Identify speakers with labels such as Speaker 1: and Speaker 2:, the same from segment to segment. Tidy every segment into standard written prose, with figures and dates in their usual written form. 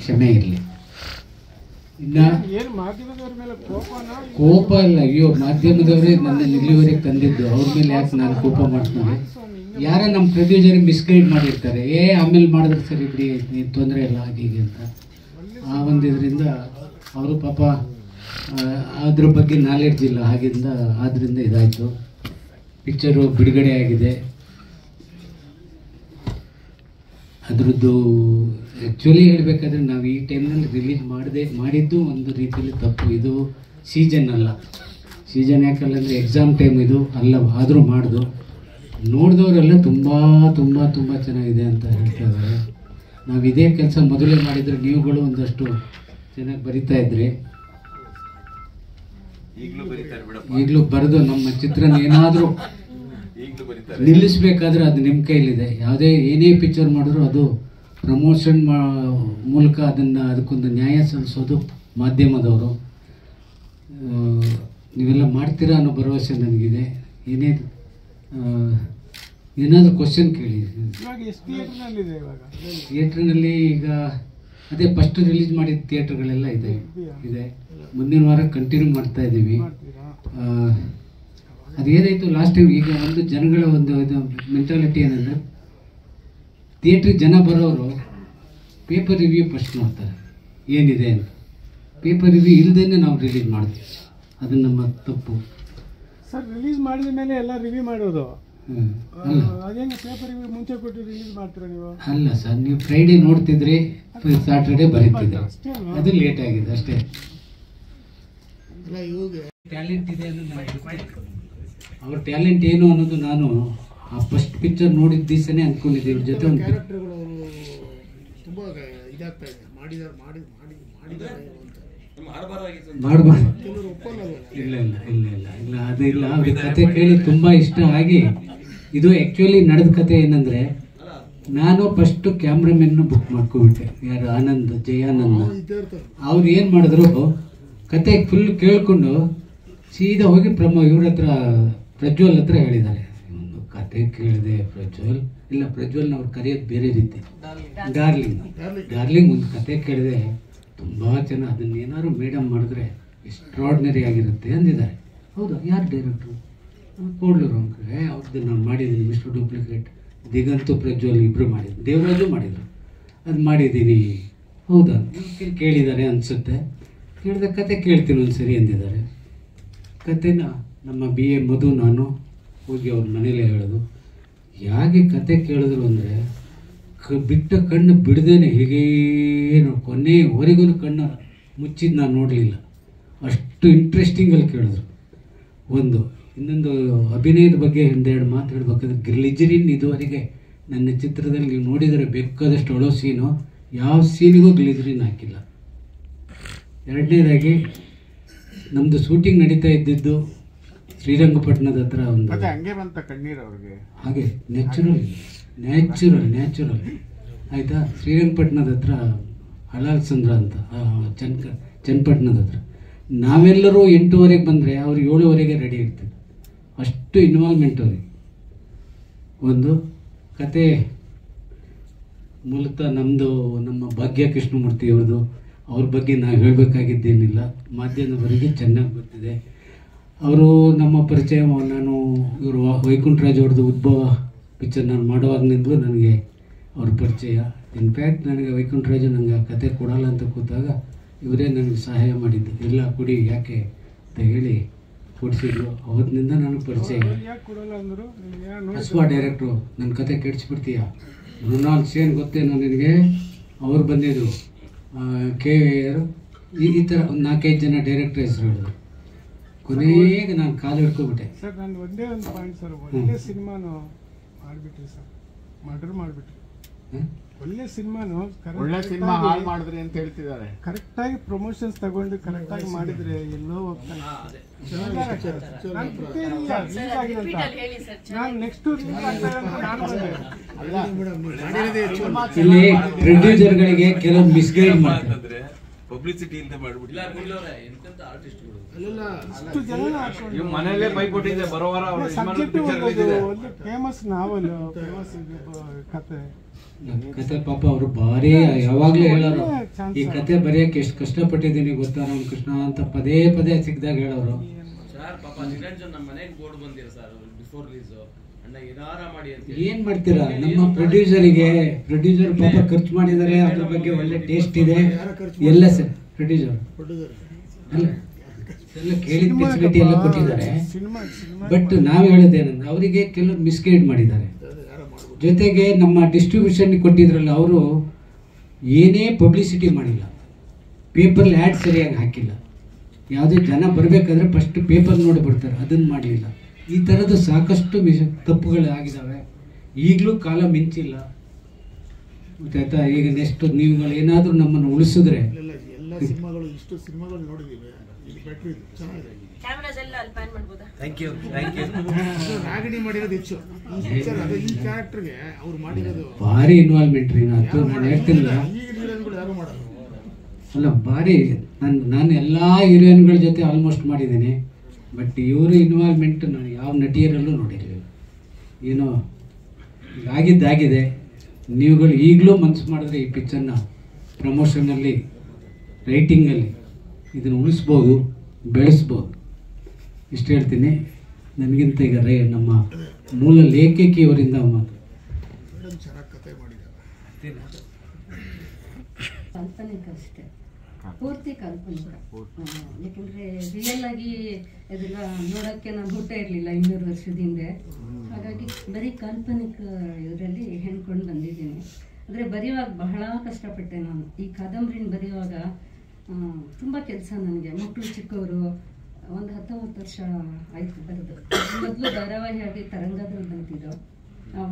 Speaker 1: ಕ್ಷಮೆ ಇರಲಿ. ಇನ್ನು ಕೋಪ ಇಲ್ಲ. ಅಯ್ಯೋ, ಮಾಧ್ಯಮದವರೇ ನನ್ನ ಇಲ್ಲಿವರೆಗೆ ತಂದಿದ್ದು, ಅವ್ರ ಮೇಲೆ ಯಾಕೆ ನಾನು ಕೋಪ ಮಾಡ್ತೀನಿ? ಯಾರೋ ನಮ್ಮ ಪ್ರೊಡ್ಯೂಸರಿಗೆ ಮಿಸ್ಗೈಡ್ ಮಾಡಿರ್ತಾರೆ, ಆಮೇಲೆ ಮಾಡಿದ್ರೆ ಸರಿ ಬಿಡಿ, ನೀನು ತೊಂದರೆ ಇಲ್ಲ ಹಾಗೆ ಅಂತ. ಆ ಒಂದು ಇದರಿಂದ ಅವರು ಪಾಪ ಅದ್ರ ಬಗ್ಗೆ ನಾಲೆಡ್ಜ್ ಇಲ್ಲ, ಆದ್ದರಿಂದ ಇದಾಯಿತು. ಪಿಕ್ಚರು ಬಿಡುಗಡೆ ಆಗಿದೆ. ಅದ್ರದ್ದು ಆ್ಯಕ್ಚುಲಿ ಹೇಳಬೇಕಾದ್ರೆ ನಾವು ಈ ಟೈಮ್ನಲ್ಲಿ ರಿಲೀಸ್ ಮಾಡಿದ್ದು ಒಂದು ರೀತಿಯಲ್ಲಿ ತಪ್ಪು. ಇದು ಸೀಸನ್ ಅಲ್ಲ. ಸೀಸನ್ ಯಾಕಲ್ಲ ಅಂದರೆ ಎಕ್ಸಾಮ್ ಟೈಮ್ ಇದು ಅಲ್ಲ, ಆದರೂ ಮಾಡ್ದು. ನೋಡಿದವರೆಲ್ಲ ತುಂಬ ತುಂಬ ತುಂಬ ಚೆನ್ನಾಗಿದೆ ಅಂತ ಹೇಳ್ತಾ ಇದ್ದಾರೆ. ನಾವು ಇದೇ ಕೆಲಸ ಮೊದಲೇ ಮಾಡಿದರೆ ನೀವುಗಳು ಒಂದಷ್ಟು ಚೆನ್ನಾಗಿ ಬರಿತಾ ಇದ್ರಿ. ಈಗಲೂ ಬರೆದು ನಮ್ಮ ಚಿತ್ರನ ಏನಾದರೂ ನಿಲ್ಲಿಸ್ಬೇಕಾದ್ರೆ ಅದು ನಿಮ್ಮ ಕೈಲಿದೆ. ಏನೇ ಪಿಕ್ಚರ್ ಮಾಡಿದ್ರು ಅದು ಪ್ರಮೋಷನ್ ಮೂಲಕ ಅದಕ್ಕೊಂದು ನ್ಯಾಯ ಸಲ್ಲಿಸೋದು ಮಾಧ್ಯಮದವರು. ನೀವೆಲ್ಲ ಮಾಡ್ತೀರಾ ಅನ್ನೋ ಭರವಸೆ ನನಗಿದೆ. ಏನಾದರೂ ಕ್ವಶನ್ ಕೇಳಿ. ಥಿಯೇಟ್ರ್ನಲ್ಲಿ ಈಗ ಅದೇ ಫಸ್ಟ್ ರಿಲೀಸ್ ಮಾಡಿದ ಥಿಯೇಟ್ರ್ಗಳೆಲ್ಲ ಇದೆ. ಮುಂದಿನ ವಾರ ಕಂಟಿನ್ಯೂ ಮಾಡ್ತಾ ಇದ್ದೀವಿ. ಅದೇನಾಯಿತು ಲಾಸ್ಟ್ ಟೈಮ್, ಈಗ ಒಂದು ಜನಗಳ ಒಂದು ಮೆಂಟಾಲಿಟಿ ಏನಂದರೆ, ಥಿಯೇಟ್ರಿಗೆ ಜನ ಬರೋರು ಪೇಪರ್ ರಿವ್ಯೂ ಫಸ್ಟ್ ನೋಡ್ತಾರೆ ಏನಿದೆ ಅಂತ. ಪೇಪರ್ ರಿವ್ಯೂ ಇಲ್ಲದೇ ನಾವು ರಿಲೀಸ್ ಮಾಡ್ತೀವಿ. ಅದು ನಮ್ಮ ತಪ್ಪು.
Speaker 2: ಸರ್, ರಿಲೀಸ್ ಮಾಡಿದ ಮೇಲೆ ಎಲ್ಲ ರಿವ್ಯೂ ಮಾಡೋದು ಅದೇನು ಪೇಪರ್ ರಿವ್ಯೂ ಮುಂಚೆ ಕೊಟ್ಟು ರಿಲೀಸ್ ಮಾಡ್ತೀರಾ ನೀವು?
Speaker 1: ಅಲ್ಲ ಸರ್, ನೀವು ಫ್ರೈಡೇ ನೋಡ್ತಿದ್ರಿ, ಸಾಟರ್ಡೇ ಬರೀತಿದ್ರಿ, ಅದು ಲೇಟ್ ಆಗಿದೆ ಅಷ್ಟೇ. ಟ್ಯಾಲೆಂಟ್ ಇದೆ ಅನ್ನೋದು ಅವ್ರ ಟ್ಯಾಲೆಂಟ್ ಏನು ಅನ್ನೋದು ನಾನು ಆ ಫಸ್ಟ್ ಪಿಕ್ಚರ್ ನೋಡಿದ ದಿವಸನೇ ಅಂದ್ಕೊಂಡಿದ್ದೆ. ಇವ್ರ ಜೊತೆ ಒಂದು
Speaker 2: ತುಂಬ ಇದಾಗ್ತಾ ಇದೆ, ಮಾಡಬಾರ್ದು.
Speaker 1: ಇಲ್ಲ ಅದು ಇಲ್ಲ. ಅವ್ರಿಗೆ ಕತೆ ಕೇಳಿ ತುಂಬ ಇಷ್ಟ ಆಗಿ, ಇದು ಆ್ಯಕ್ಚುಲಿ ನಡೆದ ಕತೆ ಏನಂದರೆ, ನಾನು ಫಸ್ಟು ಕ್ಯಾಮ್ರಾಮೆನ್ನು ಬುಕ್ ಮಾಡ್ಕೊಬಿಟ್ಟೆ. ಯಾರು ಜಯಾನಂದ್. ಅವ್ರು ಏನು ಮಾಡಿದ್ರು, ಕತೆ ಫುಲ್ ಕೇಳಿಕೊಂಡು ಸೀದಾ ಹೋಗಿ ಇವ್ರ ಹತ್ರ ಪ್ರಜ್ವಲ್ ಹತ್ರ ಹೇಳಿದ್ದಾರೆ. ಒಂದು ಕತೆ ಕೇಳಿದೆ ಪ್ರಜ್ವಲ್ನ ಅವ್ರು ಕರೆಯೋದು ಬೇರೆ ರೀತಿ, ಡಾರ್ಲಿಂಗ್ ಒಂದು ಕತೆ ಕೇಳಿದೆ, ತುಂಬ ಚೆನ್ನಾಗಿ, ಅದನ್ನೇನಾದ್ರು ಮೇಡಮ್ ಮಾಡಿದ್ರೆ ಎಕ್ಸ್ಟ್ರಾರ್ಡಿನರಿ ಆಗಿರುತ್ತೆ ಅಂದಿದ್ದಾರೆ. ಹೌದಾ? ಯಾರು ಡೈರೆಕ್ಟ್ರು? ಕೋಡ್ಲೂರು ಅಂಕಲ್. ಅವ್ರದ್ದು ನಾನು ಮಾಡಿದ್ದೀನಿ, ಮಿಸ್ಟರ್ ಡೂಪ್ಲಿಕೇಟ್. ದಿಗಂತು ಪ್ರಜ್ವಲ್ ಇಬ್ಬರು ಮಾಡಿದ್ರು, ದೇವರಾಜು ಮಾಡಿದರು. ಅದು ಮಾಡಿದ್ದೀನಿ. ಹೌದಾ? ಕೇಳಿದ್ದಾರೆ ಅನಿಸುತ್ತೆ. ಕೇಳಿದೆ, ಕತೆ ಕೇಳ್ತೀನಿ ಒಂದ್ಸರಿ ಅಂದಿದ್ದಾರೆ. ಕತೆನ ನಮ್ಮ BA ಮಧು ನಾನು ಹೋಗಿ ಅವ್ರ ಮನೇಲೇ ಹೇಳೋದು. ಯಾಕೆ ಕತೆ ಕೇಳಿದ್ರು ಅಂದರೆ, ಬಿಟ್ಟ ಕಣ್ಣು ಬಿಡದೇನೆ ಹೀಗೇನು ಕೊನೆವರೆಗೂ ಕಣ್ಣು ಮುಚ್ಚಿದ್ದು ನಾನು ನೋಡಲಿಲ್ಲ. ಅಷ್ಟು ಇಂಟ್ರೆಸ್ಟಿಂಗಲ್ಲಿ ಕೇಳಿದ್ರು. ಇನ್ನೊಂದು ಅಭಿನಯದ ಬಗ್ಗೆ ಒಂದೆರಡು ಮಾತು ಹೇಳ್ಬೇಕಾದ್ರೆ, ಗ್ಲಿಜರಿನ್ ಇದುವರೆಗೆ ನನ್ನ ಚಿತ್ರದಲ್ಲಿ ನೀವು ನೋಡಿದರೆ ಬೇಕಾದಷ್ಟು ಅಳೋ ಸೀನು, ಯಾವ ಸೀನಿಗೂ ಗ್ಲಿಜರಿನ್ ಹಾಕಿಲ್ಲ. ಎರಡನೇದಾಗಿ ನಮ್ಮದು ಶೂಟಿಂಗ್ ನಡೀತಾ ಇದ್ದಿದ್ದು ಶ್ರೀರಂಗಪಟ್ಟಣದ ಹತ್ರ. ಒಂದು ಹಾಗೆ ನ್ಯಾಚುರಲ್ ಆಯಿತಾ. ಶ್ರೀರಂಗಪಟ್ಟಣದ ಹತ್ರ ಹಲಾಲ್ ಸಂದ್ರ ಅಂತ, ಚನ್ನಪಟ್ಟಣದ ಹತ್ರ. ನಾವೆಲ್ಲರೂ 8:00 ಬಂದರೆ ಅವ್ರು 7:00 ರೆಡಿ ಇರ್ತೀವಿ. ಅಷ್ಟು ಇನ್ವಾಲ್ವ್ಮೆಂಟ್ ಅವ್ರಿಗೆ. ಒಂದು ಕತೆ ಮೂಲತಃ ನಮ್ಮ ಭಾಗ್ಯ ಕೃಷ್ಣಮೂರ್ತಿ ಅವ್ರದ್ದು. ಅವ್ರ ಬಗ್ಗೆ ನಾವು ಹೇಳಬೇಕಾಗಿದ್ದೇನಿಲ್ಲ, ಮಾಧ್ಯಮದವರಿಗೆ ಚೆನ್ನಾಗಿ ಗೊತ್ತಿದೆ. ಅವರು ನಮ್ಮ ಪರಿಚಯ. ಇವರು ವೈಕುಂಠರಾಜ್ ಅವ್ರದ್ದು ಉದ್ಭವ ಪಿಕ್ಚರ್ ನಾನು ಮಾಡುವಾಗನಿಂದಲೂ ನನಗೆ ಅವ್ರ ಪರಿಚಯ. ಇನ್ಫ್ಯಾಕ್ಟ್ ನನಗೆ ವೈಕುಂಠರಾಜು ನನಗೆ ಆ ಕತೆ ಕೊಡಲ್ಲ ಅಂತ ಕೂತಾಗ ಇವರೇ ನನಗೆ ಸಹಾಯ ಮಾಡಿದ್ದು. ಎಲ್ಲ ಕೊಡಿ ಯಾಕೆ ಅಂತ ಹೇಳಿ ಕೊಡಿಸಿದ್ರು. ಅವತ್ತಿನಿಂದ ನನಗೆ ಪರಿಚಯ. ಅಸ್ವಾ ಡೈರೆಕ್ಟ್ರು, ನನ್ನ ಕತೆ ಕೆಡಿಸ್ಬಿಡ್ತೀಯ, ಮೃಣಾಲ್ ಸೇನ್ ಗೊತ್ತೇನೋ ನಿನಗೆ? ಅವ್ರು ಬಂದಿದ್ರು. ಈ ಥರ ಒಂದು 4-5 ಜನ ಡೈರೆಕ್ಟರ್ ಹೆಸರು ಹೇಳಿದ್ರು. ಕೊನೆಗೆ ನಾನು ಕಾಲು ಹಿಡ್ಕೊಬಿಟ್ಟೆ.
Speaker 2: ಸರ್, ನಾನು ಒಂದೇ ಒಂದು ಪಾಯಿಂಟ್ ಸರ್, ಒಳ್ಳೆ ಸಿನಿಮಾನು ಮಾಡಿಬಿಟ್ರಿ ಸರ್, ಮರ್ಡರ್ ಮಾಡಿಬಿಟ್ರಿ. ಒಳ್ಳೆ ಸಿನಿಮಾನು ಹಾಳು ಮಾಡಿದ್ರಿ ಅಂತ ಹೇಳ್ತಿದ್ದಾರೆ. ಕರೆಕ್ಟಾಗಿ ಪ್ರಮೋಷನ್ಸ್ ತಗೊಂಡು ಕರೆಕ್ಟಾಗಿ ಮಾಡಿದ್ರೆ ಎಲ್ಲೋ ಹೋಗ್ತಾನೆ.
Speaker 1: ಇಲ್ಲಿ ಪ್ರೊಡ್ಯೂಸರ್ಗಳಿಗೆ ಕೆಲವು ಮಿಸ್ಗೈಡ್ ಮಾಡ್ತಾರೆ.
Speaker 3: ಪಬ್ಲಿಸಿಟಿ ಇಲ್ಲದೆ ಮಾಡ್ಬಿಟ್ಟು
Speaker 2: ಅಷ್ಟು ಜನ
Speaker 3: ಮನೆಯಲ್ಲೇ ಬೈ ಕೊಟ್ಟಿದ್ದೆ ಬರೋವಾರ
Speaker 2: ಸಬ್ಜೆಕ್ಟ್ ಒಂದು ಫೇಮಸ್ ನಾವಲ್ ಫೇಮಸ್
Speaker 1: ಕತೆ ಪಾಪ ಅವರು ಭಾರಿ ಯಾವಾಗ್ಲೂ ಹೇಳೋರು ಈ ಕತೆ ಬರೆಯಕ್ಕೆ ಎಷ್ಟು ಕಷ್ಟಪಟ್ಟಿದ್ದೀನಿ ಗೊತ್ತಾ ರಾಮಕೃಷ್ಣ ಅಂತ ಪದೇ ಪದೇ ಸಿಕ್ಕಿದಾಗ ಹೇಳೋರು. ಏನ್ ಮಾಡ್ತೀರಾ, ನಮ್ಮ ಪ್ರೊಡ್ಯೂಸರ್ ಪಾಪ ಖರ್ಚು ಮಾಡಿದ್ದಾರೆ, ಅದ್ರ ಬಗ್ಗೆ ಒಳ್ಳೆ ಟೇಸ್ಟ್ ಇದೆ ಎಲ್ಲ ಸರ್. ಪ್ರೊಡ್ಯೂಸರ್ ಅಲ್ಲ ಎಲ್ಲ ಕೇಳಿದ ಫೆಸಿಲಿಟಿ ಎಲ್ಲ ಕೊಟ್ಟಿದ್ದಾರೆ. ಬಟ್ ನಾವ್ ಹೇಳೋದೇನಂದ್ರೆ ಅವರಿಗೆ ಕೆಲವರು ಮಿಸ್ಗೈಡ್ ಮಾಡಿದ್ದಾರೆ. ಜೊತೆಗೆ ನಮ್ಮ ಡಿಸ್ಟ್ರಿಬ್ಯೂಷನ್ ಕೊಟ್ಟಿದ್ರಲ್ಲ, ಅವರು ಏನೇ ಪಬ್ಲಿಸಿಟಿ ಮಾಡಿಲ್ಲ, ಪೇಪರ್ ಆ್ಯಡ್ ಸರಿಯಾಗಿ ಹಾಕಿಲ್ಲ. ಯಾವುದೇ ಜನ ಬರಬೇಕಾದ್ರೆ ಫಸ್ಟ್ ಪೇಪರ್ ನೋಡಿ ಬರ್ತಾರೆ, ಅದನ್ನು ಮಾಡಲಿಲ್ಲ. ಈ ಥರದ ಸಾಕಷ್ಟು ತಪ್ಪುಗಳು ಆಗಿದ್ದಾವೆ. ಈಗಲೂ ಕಾಲ ಮಿಂಚಿಲ್ಲ ಗೊತ್ತಾಯ್ತಾ. ಈಗ ನೆಕ್ಸ್ಟ್ ನೀವುಗಳು ಏನಾದರೂ ನಮ್ಮನ್ನು ಉಳಿಸಿದ್ರೆ ಭಾರಿ ಇನ್ವಾಲ್ವ್ಮೆಂಟ್ ರೀ. ನಾನು ಹೇಳ್ತಿಲ್ಲ ಅಲ್ಲ, ಭಾರಿ ನಾನು ಎಲ್ಲ ಹೀರೋಯಿನ್ಗಳ ಜೊತೆ ಆಲ್ಮೋಸ್ಟ್ ಮಾಡಿದ್ದೀನಿ. ಬಟ್ ಇವರು ಇನ್ವಾಲ್ವ್ಮೆಂಟ್ ನಾನು ಯಾವ ನಟಿಯರಲ್ಲೂ ನೋಡಿರಲಿಲ್ಲ. ಏನೋ ಆಗಿದ್ದಾಗಿದೆ. ನೀವುಗಳು ಈಗಲೂ ಮನಸ್ಸು ಮಾಡಿದ್ರೆ ಈ ಪಿಕ್ಚರ್ನ ಪ್ರಮೋಷನಲ್ಲಿ, ರೈಟಿಂಗಲ್ಲಿ ಇದನ್ನು ಉಳಿಸ್ಬೋದು, ಬೆಳೆಸ್ಬೋದು. ಇಷ್ಟು ಹೇಳ್ತೀನಿ. ನನಗಿಂತ ಈಗ ನಮ್ಮ ಮೂಲ ಲೇಖಕಿಯವರಿಂದ ಮಾತು
Speaker 4: ಕಾಲ್ಪನಿಕ ಅಷ್ಟೇ, ಪೂರ್ತಿ ಕಾಲ್ಪನಿಕ. ಯಾಕಂದರೆ ರಿಯಲ್ ಆಗಿ ಅದೆಲ್ಲ ನೋಡೋಕ್ಕೆ ನಾನು ಹುಟ್ಟ ಇರಲಿಲ್ಲ 200 ವರ್ಷದ ಹಿಂದೆ. ಹಾಗಾಗಿ ಬರೀ ಕಾಲ್ಪನಿಕ ಇದರಲ್ಲಿ ಹೆಣ್ಕೊಂಡು ಬಂದಿದ್ದೀನಿ. ಅಂದರೆ ಬರೆಯುವಾಗ ಬಹಳ ಕಷ್ಟಪಟ್ಟೆ ನಾನು. ಈ ಕಾದಂಬರಿನ ಬರೆಯುವಾಗ ತುಂಬ ಕೆಲಸ ನನಗೆ. ಮಕ್ಕಳು ಚಿಕ್ಕವರು, ಒಂದು 19 ವರ್ಷ ಆಯಿತು ಬರೆದು. ಮೊದಲು ಧಾರಾವಾಹಿಯಾಗಿ ತರಂಗದಲ್ಲಿ ಬಂದಿದ್ದು.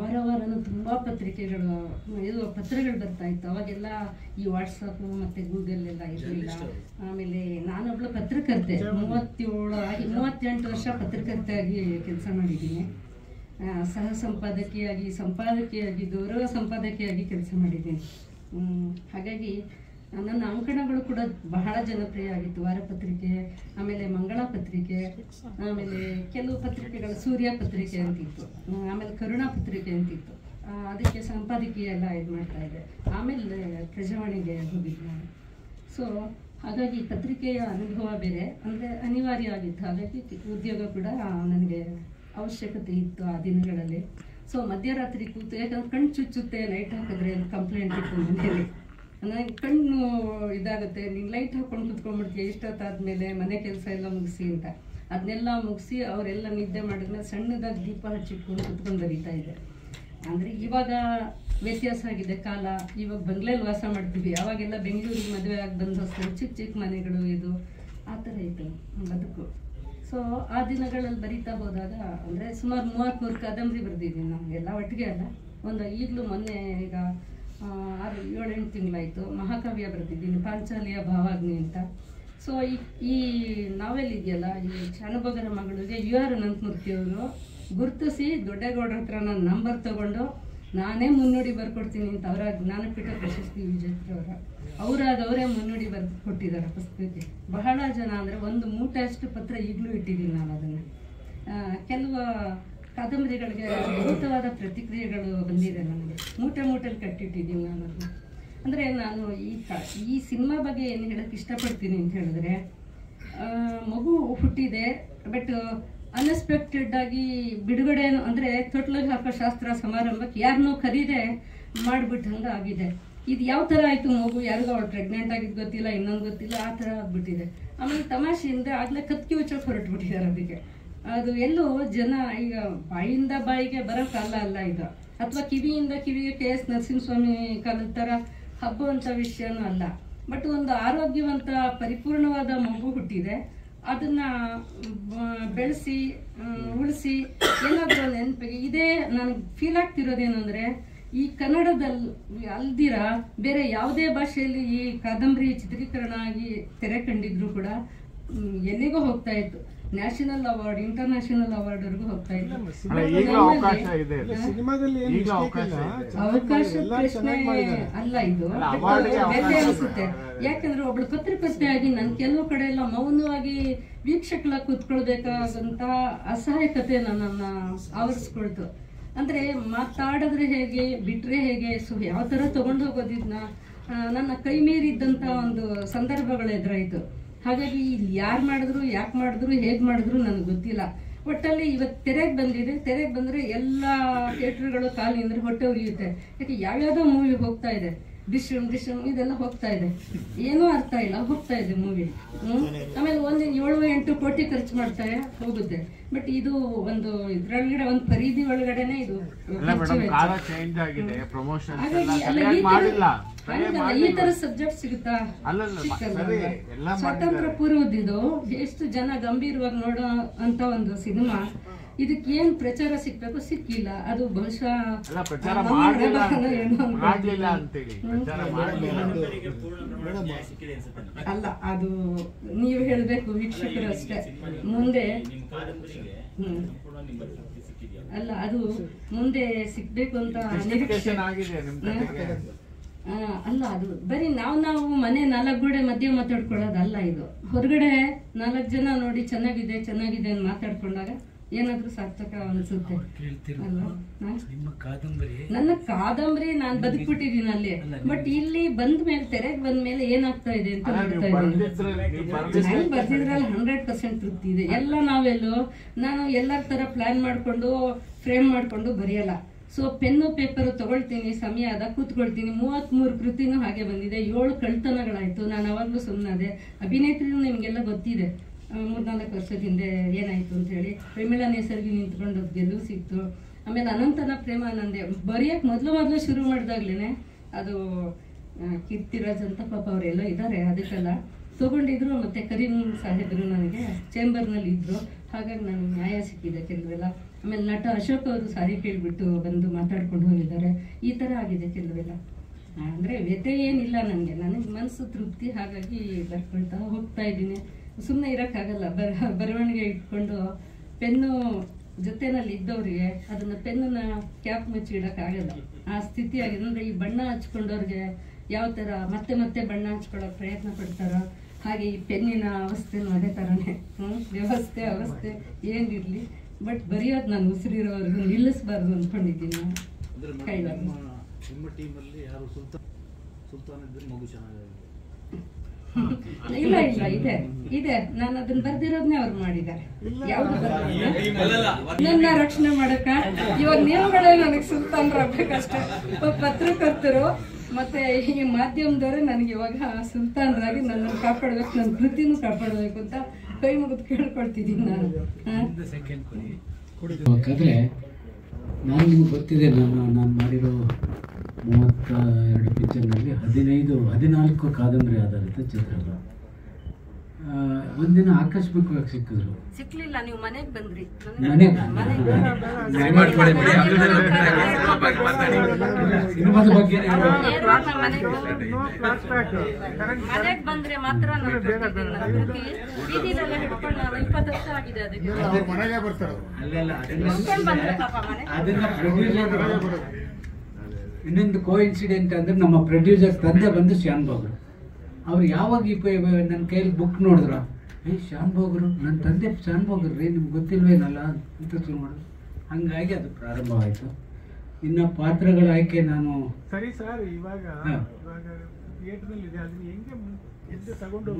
Speaker 4: ವಾರ ವಾರನೂ ತುಂಬ ಪತ್ರಗಳು ಬರ್ತಾ ಇತ್ತು. ಅವಾಗೆಲ್ಲ ಈ ವಾಟ್ಸಪ್ಪು ಮತ್ತು ಗೂಗಲ್ ಎಲ್ಲ ಇರಲಿಲ್ಲ. ಆಮೇಲೆ ನಾನೊಬ್ಳು ಪತ್ರಕರ್ತೆ, 38 ವರ್ಷ ಪತ್ರಕರ್ತೆಯಾಗಿ ಕೆಲಸ ಮಾಡಿದ್ದೀನಿ. ಸಹ ಸಂಪಾದಕಿಯಾಗಿ ಗೌರವ ಸಂಪಾದಕಿಯಾಗಿ ಕೆಲಸ ಮಾಡಿದ್ದೀನಿ. ಹಾಗಾಗಿ ನನ್ನ ಅಂಕಣಗಳು ಕೂಡ ಬಹಳ ಜನಪ್ರಿಯ ಆಗಿತ್ತು. ವಾರಪತ್ರಿಕೆ, ಆಮೇಲೆ ಮಂಗಳ ಪತ್ರಿಕೆ, ಆಮೇಲೆ ಕೆಲವು ಪತ್ರಿಕೆಗಳು ಸೂರ್ಯ ಪತ್ರಿಕೆ ಅಂತಿತ್ತು, ಆಮೇಲೆ ಕರುಣಾ ಪತ್ರಿಕೆ ಅಂತಿತ್ತು. ಅದಕ್ಕೆ ಸಂಪಾದಕೀಯ ಎಲ್ಲ ಇದು ಮಾಡ್ತಾ ಇದ್ದೆ. ಆಮೇಲೆ ಪ್ರಜಾವಾಣಿಗೆ ಹೋಗಿದ್ದು ನಾನು. ಸೊ ಹಾಗಾಗಿ ಪತ್ರಿಕೆಯ ಅನುಭವ ಬೇರೆ, ಅಂದರೆ ಅನಿವಾರ್ಯ ಆಗಿತ್ತು. ಹಾಗಾಗಿ ಉದ್ಯೋಗ ಕೂಡ ನನಗೆ ಅವಶ್ಯಕತೆ ಇತ್ತು ಆ ದಿನಗಳಲ್ಲಿ. ಸೊ ಮಧ್ಯರಾತ್ರಿ ಕೂತು, ಯಾಕಂದ್ರೆ ಕಣ್ಣು ಚುಚ್ಚುತ್ತೆ ಲೈಟ್ ಹಾಕಿದ್ರೆ ಅಂತ ಕಂಪ್ಲೇಂಟ್ ಇತ್ತು ಮನೆಯಲ್ಲಿ. ನನಗೆ ಕಣ್ಣು ಇದಾಗುತ್ತೆ, ನೀನು ಲೈಟ್ ಹಾಕ್ಕೊಂಡು ಕುತ್ಕೊಂಡ್ಬಿಡ್ತೀಯ ಇಷ್ಟೊತ್ತಾದ್ಮೇಲೆ ಮನೆ ಕೆಲಸ ಎಲ್ಲ ಮುಗಿಸಿ ಅಂತ. ಅದನ್ನೆಲ್ಲ ಮುಗಿಸಿ ಅವರೆಲ್ಲ ನಿದ್ದೆ ಮಾಡಿದ್ಮೇಲೆ ಸಣ್ಣದಾಗಿ ದೀಪ ಹಚ್ಚಿಟ್ಕೊಂಡು ಕುತ್ಕೊಂಡು ಬರೀತಾ ಇದೆ. ಅಂದರೆ ಇವಾಗ ವ್ಯತ್ಯಾಸ ಆಗಿದೆ ಕಾಲ. ಇವಾಗ ಬಂಗ್ಲೆಯಲ್ಲಿ ವಾಸ ಮಾಡ್ತೀವಿ, ಅವಾಗೆಲ್ಲ ಬೆಂಗಳೂರಿಗೆ ಮದುವೆ ಆಗಿ ಬಂದು ಚಿಕ್ಕ ಚಿಕ್ಕ ಮನೆಗಳು, ಇದು ಆ ಥರ ಇತ್ತು ಬದುಕು. ಸೊ ಆ ದಿನಗಳಲ್ಲಿ ಬರಿತಾ ಹೋದಾಗ ಅಂದರೆ ಸುಮಾರು 33 ಕಾದಂಬರಿ ಬರೆದಿದ್ದೀನಿ ನಾನು, ಎಲ್ಲ ಒಟ್ಟಿಗೆ ಅಲ್ಲ. ಈಗಲೂ ಮೊನ್ನೆ ಈಗ 6-7 ತಿಂಗಳಾಯಿತು ಮಹಾಕಾವ್ಯ ಬರೆದಿದ್ದೀನಿ, ಪಾಂಚಾಲಿಯ ಭಾವಾಗ್ನಿ ಅಂತ. ಸೊ ಈ ನಾವೆಲ್ ಇದೆಯಲ್ಲ, ಈ ಶಾನುಭೋಗರ ಮಗಳಿಗೆ UR ಅನಂತಮೂರ್ತಿಯವರು ಗುರುತಿಸಿ ದೊಡ್ಡೇಗೌಡರ ಹತ್ರ ನಾನು ನಂಬರ್ ತೊಗೊಂಡು ನಾನೇ ಮುನ್ನುಡಿ ಬರ್ಕೊಡ್ತೀನಿ ಅಂತ ಅವರ ಜ್ಞಾನಪೀಠ ಪ್ರಶಸ್ತಿ ವಿಜೇತರವರ ಅವರೇ ಮುನ್ನುಡಿ ಬರೆದು ಕೊಟ್ಟಿದ್ದಾರೆ ಪುಸ್ತಕಕ್ಕೆ. ಬಹಳ ಜನ ಅಂದರೆ ಒಂದು ಮೂಟೆ ಅಷ್ಟು ಪತ್ರ ಈಗಲೂ ಇಟ್ಟಿದ್ದೀನಿ ನಾನು ಅದನ್ನು. ಕೆಲವು ಕಾದಂಬರಿಗಳಿಗೆ ಅದ್ಭುತವಾದ ಪ್ರತಿಕ್ರಿಯೆಗಳು ಬಂದಿದೆ ನನಗೆ. ಮೂಟೆಯಲ್ಲಿ ಕಟ್ಟಿಟ್ಟಿದ್ದೀನಿ ನಾನು ಅದನ್ನು. ಅಂದರೆ ನಾನು ಈ ಸಿನಿಮಾ ಬಗ್ಗೆ ಏನು ಹೇಳೋಕ್ಕೆ ಇಷ್ಟಪಡ್ತೀನಿ ಅಂತ ಹೇಳಿದ್ರೆ, ಮಗು ಹುಟ್ಟಿದೆ, ಬಟ್ ಅನ್ಎಕ್ಸ್ಪೆಕ್ಟೆಡ್ ಆಗಿ ಬಿಡುಗಡೆ ಅಂದರೆ ತೊಟ್ಲಿಗೆ ಹಾಕೋ ಶಾಸ್ತ್ರ ಸಮಾರಂಭಕ್ಕೆ ಯಾರನ್ನೂ ಕರೀದೆ ಮಾಡಿಬಿಟ್ಟಂಗೆ ಆಗಿದೆ. ಇದು ಯಾವ ಥರ ಆಯಿತು, ಮಗು ಯಾರಿಗೂ ಅವಳು ಪ್ರೆಗ್ನೆಂಟ್ ಆಗಿದ್ದು ಗೊತ್ತಿಲ್ಲ, ಇನ್ನೊಂದು ಗೊತ್ತಿಲ್ಲ, ಆ ಥರ ಆಗ್ಬಿಟ್ಟಿದೆ. ಆಮೇಲೆ ತಮಾಷೆಯಿಂದ ಆಗಲೇ ಕತ್ತಿ ಉಚ್ಚೋಕೆ ಹೊರಟ್ಬಿಟ್ಟಿದ್ದಾರೆ ಅದಕ್ಕೆ. ಅದು ಎಲ್ಲೋ ಜನ ಈಗ ಬಾಯಿಂದ ಬಾಯಿಗೆ ಬರೋ ಕಾಲ ಅಲ್ಲ ಇದು, ಅಥವಾ ಕಿವಿಯಿಂದ ಕಿವಿಗೆ KS ನರಸಿಂಹಸ್ವಾಮಿ ಕಾಲದ ಥರ ಹಬ್ಬವಂಥ ವಿಷಯನೂ ಅಲ್ಲ. ಬಟ್ ಒಂದು ಆರೋಗ್ಯವಂತ ಪರಿಪೂರ್ಣವಾದ ಮಗು ಹುಟ್ಟಿದೆ. ಅದನ್ನು ಬೆಳೆಸಿ ಉಳಿಸಿ ಏನಾದರೂ ನೆನಪಿಗೆ ಇದೇ ನನಗೆ ಫೀಲ್ ಆಗ್ತಿರೋದೇನು ಅಂದರೆ, ಈ ಕನ್ನಡದಲ್ಲಿ ಅಲ್ದಿರ ಬೇರೆ ಯಾವುದೇ ಭಾಷೆಯಲ್ಲಿ ಈ ಕಾದಂಬರಿ ಚಿತ್ರೀಕರಣ ಆಗಿ ತೆರೆ ಕಂಡಿದ್ರು ಕೂಡ ಎಲ್ಲಿಗೂ ಹೋಗ್ತಾ ಇತ್ತು, ನ್ಯಾಷನಲ್ ಅವಾರ್ಡ್, ಇಂಟರ್ನ್ಯಾಷನಲ್ ಅವಾರ್ಡ್ ವರೆಗೂ ಹೋಗ್ತಾ ಇತ್ತು.
Speaker 2: ಸಿನಿಮಾದಲ್ಲಿ
Speaker 4: ಅವಕಾಶ ಪ್ರಶ್ನೆ ಅಲ್ಲ ಇದು, ಬೇರೆ ಅನ್ಸುತ್ತೆ. ಯಾಕಂದ್ರೆ ಒಬ್ಳು ಪತ್ರಿಕರ್ತೆಯಾಗಿ ನಾನು ಕೆಲವು ಕಡೆ ಎಲ್ಲ ಮೌನವಾಗಿ ವೀಕ್ಷಕಲ ಕೂತ್ಕೊಳ್ಬೇಕಾದಂತ ಅಸಹಾಯಕತೆ ನನ್ನನ್ನ ಆವರಿಸ್ಕೊಳ್ತು. ಅಂದ್ರೆ ಮಾತಾಡಿದ್ರೆ ಹೇಗೆ, ಬಿಟ್ರೆ ಹೇಗೆ, ಸೊ ಯಾವ ತರ ತಗೊಂಡು ಹೋಗೋದಿದ್ನ ನನ್ನ ಕೈ ಮೀರಿದ್ದಂತ ಒಂದು ಸಂದರ್ಭಗಳು ಎದುರಾಯ್ತು. ಹಾಗಾಗಿ ಇಲ್ಲಿ ಯಾರು ಮಾಡಿದ್ರು, ಯಾಕೆ ಮಾಡಿದ್ರು, ಹೇಗೆ ಮಾಡಿದ್ರು ನನಗೆ ಗೊತ್ತಿಲ್ಲ. ಒಟ್ಟಲ್ಲಿ ಇವತ್ತು ತೆರೆಗೆ ಬಂದಿದೆ. ತೆರೆಗೆ ಬಂದ್ರೆ ಎಲ್ಲ ಥಿಯೇಟರ್ಗಳು ಖಾಲಿ ಅಂದ್ರೆ ಹೊಟ್ಟೆ ಉರಿಯುತ್ತೆ. ಯಾಕೆ ಯಾವ್ಯಾವ್ದೋ ಮೂವಿ ಹೋಗ್ತಾ ಇದೆ, ಡಿಶ್ರಮ್ ಇದೆಲ್ಲ ಹೋಗ್ತಾ ಇದೆ, ಏನೂ ಅರ್ಥ ಇಲ್ಲ, ಹೋಗ್ತಾ ಇದೆ ಮೂವಿ. ಆಮೇಲೆ 7-8 ಕೋಟಿ ಖರ್ಚು ಮಾಡ್ತಾರೆ, ಹೋಗುತ್ತೆ. ಬಟ್ ಇದು ಒಂದು ಇದ್ರೊಳಗಡೆ ಒಂದು ಖರೀದಿ ಒಳಗಡೆನೆ ಇದು ಈ ತರ ಸಬ್ಜೆಕ್ಟ್ ಸಿಗುತ್ತಾ? ಸ್ವಾತಂತ್ರ್ಯ ಪೂರ್ವದಿದು ಎಷ್ಟು ಜನ ಗಂಭೀರವಾಗಿ ನೋಡೋ ಅಂತ ಒಂದು ಸಿನಿಮಾ, ಇದಕ್ಕೆ ಏನ್ ಪ್ರಚಾರ ಸಿಕ್ಬೇಕು, ಸಿಕ್ಕಿಲ್ಲ. ಅದು ಬಹುಶಃ ಅಲ್ಲ, ಅದು ನೀವು ಹೇಳ್ಬೇಕು ವೀಕ್ಷಕರು ಅಷ್ಟೇ. ಮುಂದೆ ಅಲ್ಲ, ಅದು ಮುಂದೆ ಸಿಕ್ಬೇಕು ಅಂತ ನಿರೀಕ್ಷೆ ಅಲ್ಲ. ಅದು ಬರೀ ನಾವು ಮನೆ 4 ಗೋಡೆ ಮಧ್ಯೆ ಮಾತಾಡ್ಕೊಳ್ಳೋದಲ್ಲ. ಇದು ಹೊರಗಡೆ 4 ಜನ ನೋಡಿ ಚೆನ್ನಾಗಿದೆ ಅಂತ ಮಾತಾಡ್ಕೊಂಡಾಗ ಏನಾದ್ರೂ ಸಾರ್ಥಕ ಅನ್ಸುತ್ತೆ ಅಲ್ವಾ? ನನ್ನ ಕಾದಂಬರಿ ನಾನು ಬದುಕ್ಬಿಟ್ಟಿದೀನಿ ಅಲ್ಲಿ. ಬಟ್ ಇಲ್ಲಿ ಬಂದ ಮೇಲೆ, ತೆರೆಗೆ ಬಂದ ಮೇಲೆ ಏನಾಗ್ತಾ ಇದೆ ಅಂತ ನೋಡ್ತಾ ಇದ್ದೀನಿ. ನಂಗೆ ಬರ್ದಿದ್ರಲ್ಲಿ 100% ತೃಪ್ತಿ ಇದೆ. ಎಲ್ಲ ನಾವೆಲ್ಲೂ ನಾನು ಎಲ್ಲರ ತರ ಪ್ಲಾನ್ ಮಾಡ್ಕೊಂಡು ಫ್ರೇಮ್ ಮಾಡ್ಕೊಂಡು ಬರೆಯಲ್ಲ. ಸೊ ಪೆನ್ನು ಪೇಪರ್ ತಗೊಳ್ತೀನಿ, ಸಮಯ ಆದ ಕೂತ್ಕೊಳ್ತೀನಿ. 33 ಕೃತಿನೂ ಹಾಗೆ ಬಂದಿದೆ. 7 ಕಳ್ತನಗಳಾಯ್ತು. ನಾನು ಅವಾಗ್ಲೂ ಸುಮ್ಮನಾದೆ. ಅಭಿನೇತ್ರಿನೂ ನಿಮ್ಗೆಲ್ಲ ಗೊತ್ತಿದೆ 3-4 ವರ್ಷದ ಹಿಂದೆ ಏನಾಯ್ತು ಅಂತ ಹೇಳಿ. ಪ್ರೇಮಿಳಾ ನೇಸರ್ಗಿ ನಿಂತ್ಕೊಂಡು ಗೆಲುವು ಸಿಕ್ತು. ಆಮೇಲೆ ಅನಂತನ ಪ್ರೇಮಾನಂದೆ ಬರೆಯಕ್ ಮೊದಲು ಶುರು ಮಾಡಿದಾಗ್ಲೇನೆ ಅದು ಕೀರ್ತಿರಾಜ್ ಅಂತ ಪಾಪ ಅವರೆಲ್ಲ ಇದ್ದಾರೆ, ಅದಕ್ಕೆಲ್ಲ ತಗೊಂಡಿದ್ರು. ಮತ್ತೆ ಕರೀಂ ಸಾಹೇಬ್ರು ನನಗೆ ಚೇಂಬರ್ನಲ್ಲಿ ಇದ್ರು, ಹಾಗಾಗಿ ನನಗೆ ನ್ಯಾಯ ಸಿಕ್ಕಿದೆ ಕೆಲವೆಲ್ಲ. ಆಮೇಲೆ ನಟ ಅಶೋಕ್ ಅವರು ಸಾರಿ ಕೇಳ್ಬಿಟ್ಟು ಬಂದು ಮಾತಾಡ್ಕೊಂಡು ಹೋಗಿದ್ದಾರೆ. ಈ ತರ ಆಗಿದೆ ಕೆಲವೆಲ್ಲ. ಅಂದ್ರೆ ವ್ಯಥೆ ಏನಿಲ್ಲ ನನಗೆ ಮನಸ್ಸು ತೃಪ್ತಿ. ಹಾಗಾಗಿ ಬರ್ಕೊಳ್ತಾ ಹೋಗ್ತಾ ಇದ್ದೀನಿ. ಸುಮ್ಮನೆ ಇರೋಕ್ಕಾಗಲ್ಲ. ಬರವಣಿಗೆ ಇಟ್ಕೊಂಡು ಪೆನ್ನು ಜೊತೆನಲ್ಲಿ ಇದ್ದವ್ರಿಗೆ ಅದನ್ನ ಪೆನ್ನ ಕ್ಯಾಪ್ ಮುಚ್ಚಿ ಇಡೋಕ್ಕಾಗಲ್ಲ. ಆ ಸ್ಥಿತಿ ಆಗಿದೆ. ಅಂದ್ರೆ ಈ ಬಣ್ಣ ಹಚ್ಕೊಂಡವ್ರಿಗೆ ಯಾವ ತರ ಮತ್ತೆ ಬಣ್ಣ ಹಚ್ಕೊಳ್ಳೋಕೆ ಪ್ರಯತ್ನ ಪಡ್ತಾರೋ ಹಾಗೆ ಈ ಪೆನ್ನಿನ ಅವಸ್ಥೆನೂ ಅದೇ ತರನೇ. ವ್ಯವಸ್ಥೆ ಅವಸ್ಥೆ ಏನಿರ್ಲಿ, ಬಟ್ ಬರೆಯೋದು ನಾನು ಉಸಿರಿರೋವರೆಗೂ ನಿಲ್ಲಿಸಬಾರ್ದು ಅಂದ್ಕೊಂಡಿದ್ದೀನಿ. ಇಲ್ಲ ಇದೆ ನಾನು ಅದನ್ನ ಬರ್ದಿರೋದ್ನೇ ಅವ್ರು ಮಾಡಿದ್ದಾರೆ. ಯಾವ್ದು ನನ್ನ ರಕ್ಷಣೆ ಮಾಡಕ ಇವಾಗ ನೀವುಗಳೇ ನನಗೆ ಸುಲ್ತಾನ್ರಾಗಬೇಕಷ್ಟೇ. ಪತ್ರಕರ್ತರು ಮತ್ತೆ ಈ ಮಾಧ್ಯಮದವರೇ ನನಗೆ ಇವಾಗ ಸುಲ್ತಾನ್ರಾಗಿ ನನ್ನನ್ನು ಕಾಪಾಡ್ಬೇಕು, ನನ್ನ ಕೃತಿನೂ ಕಾಪಾಡ್ಬೇಕು ಅಂತ ಕೈ ಮುಗಿದು ಕೇಳ್ಕೊಳ್ತಿದ್ದೀನಿ ನಾನು.
Speaker 1: ಯಾಕಂದ್ರೆ ನಿಮ್ಗೆ ಗೊತ್ತಿದೆ, ನಾನು ಮಾಡಿರೋ 32 ಪಿಕ್ಚರ್ನಲ್ಲಿ 14 ಕಾದಂಬರಿ ಆಧಾರಿತ ಚಿತ್ರಗಳು. ಒಂದಿನ ಆಕಸ್ಮಿಕವಾಗಿ
Speaker 4: ಸಿಕ್ಲಿಲ್ಲ. ನೀವು ಮನೆಗೆ ಬಂದ್ರಿ,
Speaker 1: ಸಿನಿಮಾದ ಬಗ್ಗೆ
Speaker 4: ಮನೆಗೆ ಬಂದ್ರೆ ಮಾತ್ರ ಹಿಡ್ಕೊಂಡು 20 ವರ್ಷ ಆಗಿದೆ ಅದಕ್ಕೆ.
Speaker 1: ಇನ್ನೊಂದು ಕೋಇನ್ಸಿಡೆಂಟ್ ಅಂದ್ರೆ ನಮ್ಮ ಪ್ರೊಡ್ಯೂಸರ್ ತಂದೆ ಬಂದು ಶ್ಯಾನ್ ಬಾಗ್ರು. ಅವ್ರು ಯಾವಾಗ ನನ್ನ ಕೈಯಲ್ಲಿ ಬುಕ್ ನೋಡಿದ್ರು, ಶ್ಯಾನ್ ಬಾಗ್ರು, ನನ್ನ ತಂದೆ ಶ್ಯಾನ್ ಬಾಗ್ರು ರೀ, ನಿಮ್ಗೆ ಗೊತ್ತಿಲ್ವೇನಲ್ಲ ಅಂತ ಶುರು ಮಾಡಿದ್ರು. ಹಂಗಾಗಿ ಅದು ಪ್ರಾರಂಭವಾಯಿತು. ಇನ್ನು ಪಾತ್ರಗಳ ಆಯ್ಕೆ ನಾನು
Speaker 2: ಸರಿ ಸರ್, ಇವಾಗ ಥಿಯೇಟರ್ನಲ್ಲಿ ಇದೆ, ಅದನ್ನ ಹೆಂಗೆ ತಗೊಂಡು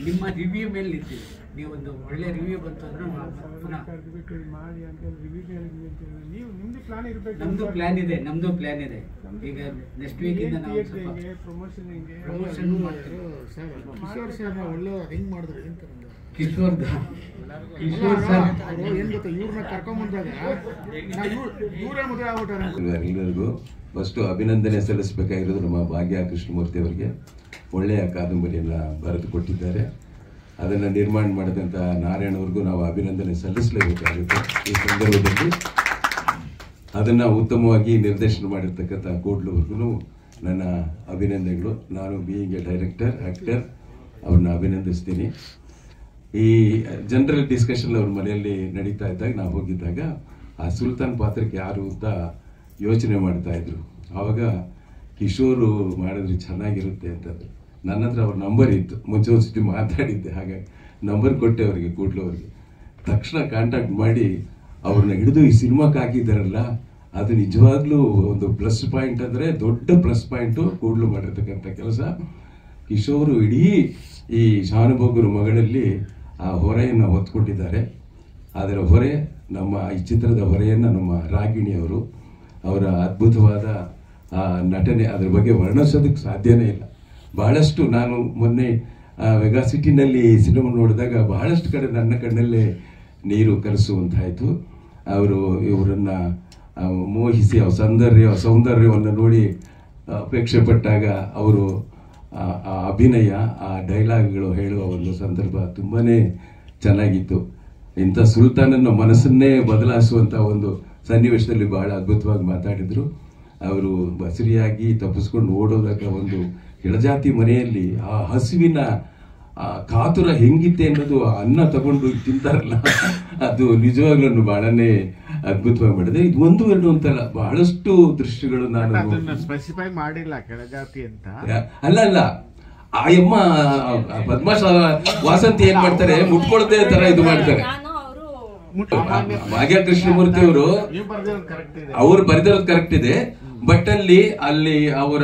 Speaker 1: ನಿಮ್ಮ ರಿವ್ಯೂ ಮೇಲೆ ನಿಂತೀವಿ. ನೀವೊಂದು ಒಳ್ಳೆ ರಿವ್ಯೂ ಬಂತು ಅಂದ್ರೆ
Speaker 2: ಮಾಡಿ ಅಂತ ರಿವ್ಯೂ ನೀವು ನಿಮ್ದು ಪ್ಲಾನ್ ಇರಬೇಕು.
Speaker 1: ನಮ್ದು ಪ್ಲಾನ್ ಇದೆ. ಈಗ ನೆಕ್ಸ್ಟ್ ವೀಕ್ ಇಂದ ನಾವು ಪ್ರಮೋಷನ್ ಮಾಡ್ತೀವಿ. ಕಿಶೋರ್ ಸರ್
Speaker 5: ಇವ್ರನ್ನ ಕರ್ಕೊಂಡ್ಬಂದಾಗ ಎಲ್ಲರಿಗೂ ಫಸ್ಟು ಅಭಿನಂದನೆ ಸಲ್ಲಿಸಬೇಕಾಗಿರೋದು ನಮ್ಮ ಭಾಗ್ಯ ಕೃಷ್ಣಮೂರ್ತಿ ಅವರಿಗೆ. ಒಳ್ಳೆಯ ಕಾದಂಬರಿಯನ್ನು ಬರೆದು ಕೊಟ್ಟಿದ್ದಾರೆ. ಅದನ್ನು ನಿರ್ಮಾಣ ಮಾಡಿದಂಥ ನಾರಾಯಣ ಅವ್ರಿಗೂ ನಾವು ಅಭಿನಂದನೆ ಸಲ್ಲಿಸಲೇಬೇಕಾಗುತ್ತೆ. ಈ ಸಂದರ್ಭದಲ್ಲಿ ಅದನ್ನು ಉತ್ತಮವಾಗಿ ನಿರ್ದೇಶನ ಮಾಡಿರ್ತಕ್ಕಂಥ ಕೋಡ್ಲವ್ರಿಗೂ ನನ್ನ ಅಭಿನಂದನೆಗಳು. ನಾನು ಬೀಯಿಂಗ್ ಎ ಡೈರೆಕ್ಟರ್, ಆ್ಯಕ್ಟರ್, ಅವ್ರನ್ನ ಅಭಿನಂದಿಸ್ತೀನಿ. ಈ ಜನರಲ್ ಡಿಸ್ಕಷನ್ ಅವ್ರ ಮನೆಯಲ್ಲಿ ನಡೀತಾ ಇದ್ದಾಗ ನಾವು ಹೋಗಿದ್ದಾಗ ಆ ಸುಲ್ತಾನ್ ಪಾತ್ರಕ್ಕೆ ಯಾರು ಅಂತ ಯೋಚನೆ ಮಾಡ್ತಾ ಇದ್ರು. ಆವಾಗ ಕಿಶೋರು ಮಾಡಿದ್ರೆ ಚೆನ್ನಾಗಿರುತ್ತೆ ಅಂತಂದ್ರೆ ನನ್ನ ಹತ್ರ ಅವ್ರ ನಂಬರ್ ಇತ್ತು, ಮುಂಚೆ ಒಂದ್ಸತಿ ಮಾತಾಡಿದ್ದೆ, ಹಾಗಾಗಿ ನಂಬರ್ ಕೊಟ್ಟೆ ಅವರಿಗೆ, ಕೂಡ್ಲು ಅವ್ರಿಗೆ. ತಕ್ಷಣ ಕಾಂಟ್ಯಾಕ್ಟ್ ಮಾಡಿ ಅವ್ರನ್ನ ಹಿಡಿದು ಈ ಸಿನಿಮಾಕ್ಕೆ ಹಾಕಿದ್ದಾರಲ್ಲ, ಅದು ನಿಜವಾಗ್ಲೂ ಒಂದು ಪ್ಲಸ್ ಪಾಯಿಂಟ್, ಅಂದರೆ ದೊಡ್ಡ ಪ್ಲಸ್ ಪಾಯಿಂಟು ಕೂಡ್ಲು ಮಾಡಿರ್ತಕ್ಕಂಥ ಕೆಲಸ. ಕಿಶೋರು ಇಡೀ ಈ ಶಾನುಭೋಗರು ಮಗಳಲ್ಲಿ ಆ ಹೊರೆಯನ್ನು ಹೊತ್ಕೊಂಡಿದ್ದಾರೆ. ಅದರ ಹೊರೆ ನಮ್ಮ ಈ ಚಿತ್ರದ ಹೊರೆಯನ್ನು ನಮ್ಮ ರಾಗಿಣಿಯವರು, ಅವರ ಅದ್ಭುತವಾದ ನಟನೆ, ಅದ್ರ ಬಗ್ಗೆ ವರ್ಣಿಸೋದಕ್ಕೆ ಸಾಧ್ಯನೇ ಇಲ್ಲ. ಬಹಳಷ್ಟು ನಾನು ಮೊನ್ನೆ ಮೆಗಾ ಸಿಟಿನಲ್ಲಿ ಸಿನಿಮಾ ನೋಡಿದಾಗ ಬಹಳಷ್ಟು ಕಡೆ ನನ್ನ ಕಣ್ಣಲ್ಲೇ ನೀರು ಕರೆಸುವಂತಾಯಿತು. ಇವರನ್ನು ಮೋಹಿಸಿ ಸೌಂದರ್ಯವನ್ನು ನೋಡಿ ಅಪೇಕ್ಷೆ ಪಟ್ಟಾಗ ಅವರು ಆ ಅಭಿನಯ, ಆ ಡೈಲಾಗ್ಗಳು ಹೇಳುವ ಒಂದು ಸಂದರ್ಭ ತುಂಬಾ ಚೆನ್ನಾಗಿತ್ತು. ಇಂಥ ಸುಲ್ತಾನನ ಮನಸ್ಸನ್ನೇ ಬದಲಾಯಿಸುವಂಥ ಒಂದು ಸನ್ನಿವೇಶದಲ್ಲಿ ಬಹಳ ಅದ್ಭುತವಾಗಿ ಮಾತಾಡಿದರು. ಅವರು ಬಸರಿಯಾಗಿ ತಪ್ಪಿಸ್ಕೊಂಡು ಓಡೋದಾಗ ಒಂದು ಕೆಳಜಾತಿ ಮನೆಯಲ್ಲಿ ಆ ಹಸುವಿನ ಕಾತುರ ಹೆಂಗಿತ್ತೆ ಅನ್ನೋದು, ಅನ್ನ ತಗೊಂಡು ತಿಂತಾರಲ್ಲ, ಅದು ನಿಜವಾಗ್ಲೂ ಬಹಳನೇ ಅದ್ಭುತವಾಗಿ ಮಾಡಿದೆ. ಇದು ಒಂದು ಎರಡು ಅಂತಲ್ಲ, ಬಹಳಷ್ಟು ದೃಶ್ಯಗಳು ನಾನು
Speaker 2: ಸ್ಪೆಸಿಫೈ ಮಾಡಿಲ್ಲ ಕೆಳಜಾತಿ ಅಂತ.
Speaker 5: ಅಲ್ಲ ಆ ಯಮ್ಮ ಪದ್ಮಾಶ ವಾಸಂತಿ ಏನ್ ಮಾಡ್ತಾರೆ, ಮುಟ್ಕೊಳ್ದೇ ತರ ಇದು ಮಾಡ್ತಾರೆ. ಭಾಗ್ಯ ಕೃಷ್ಣಮೂರ್ತಿ ಅವರು ಬರೆದಿರೋದು ಕರೆಕ್ಟ್ ಇದೆ, ಬಟ್ ಅಲ್ಲಿ ಅವರ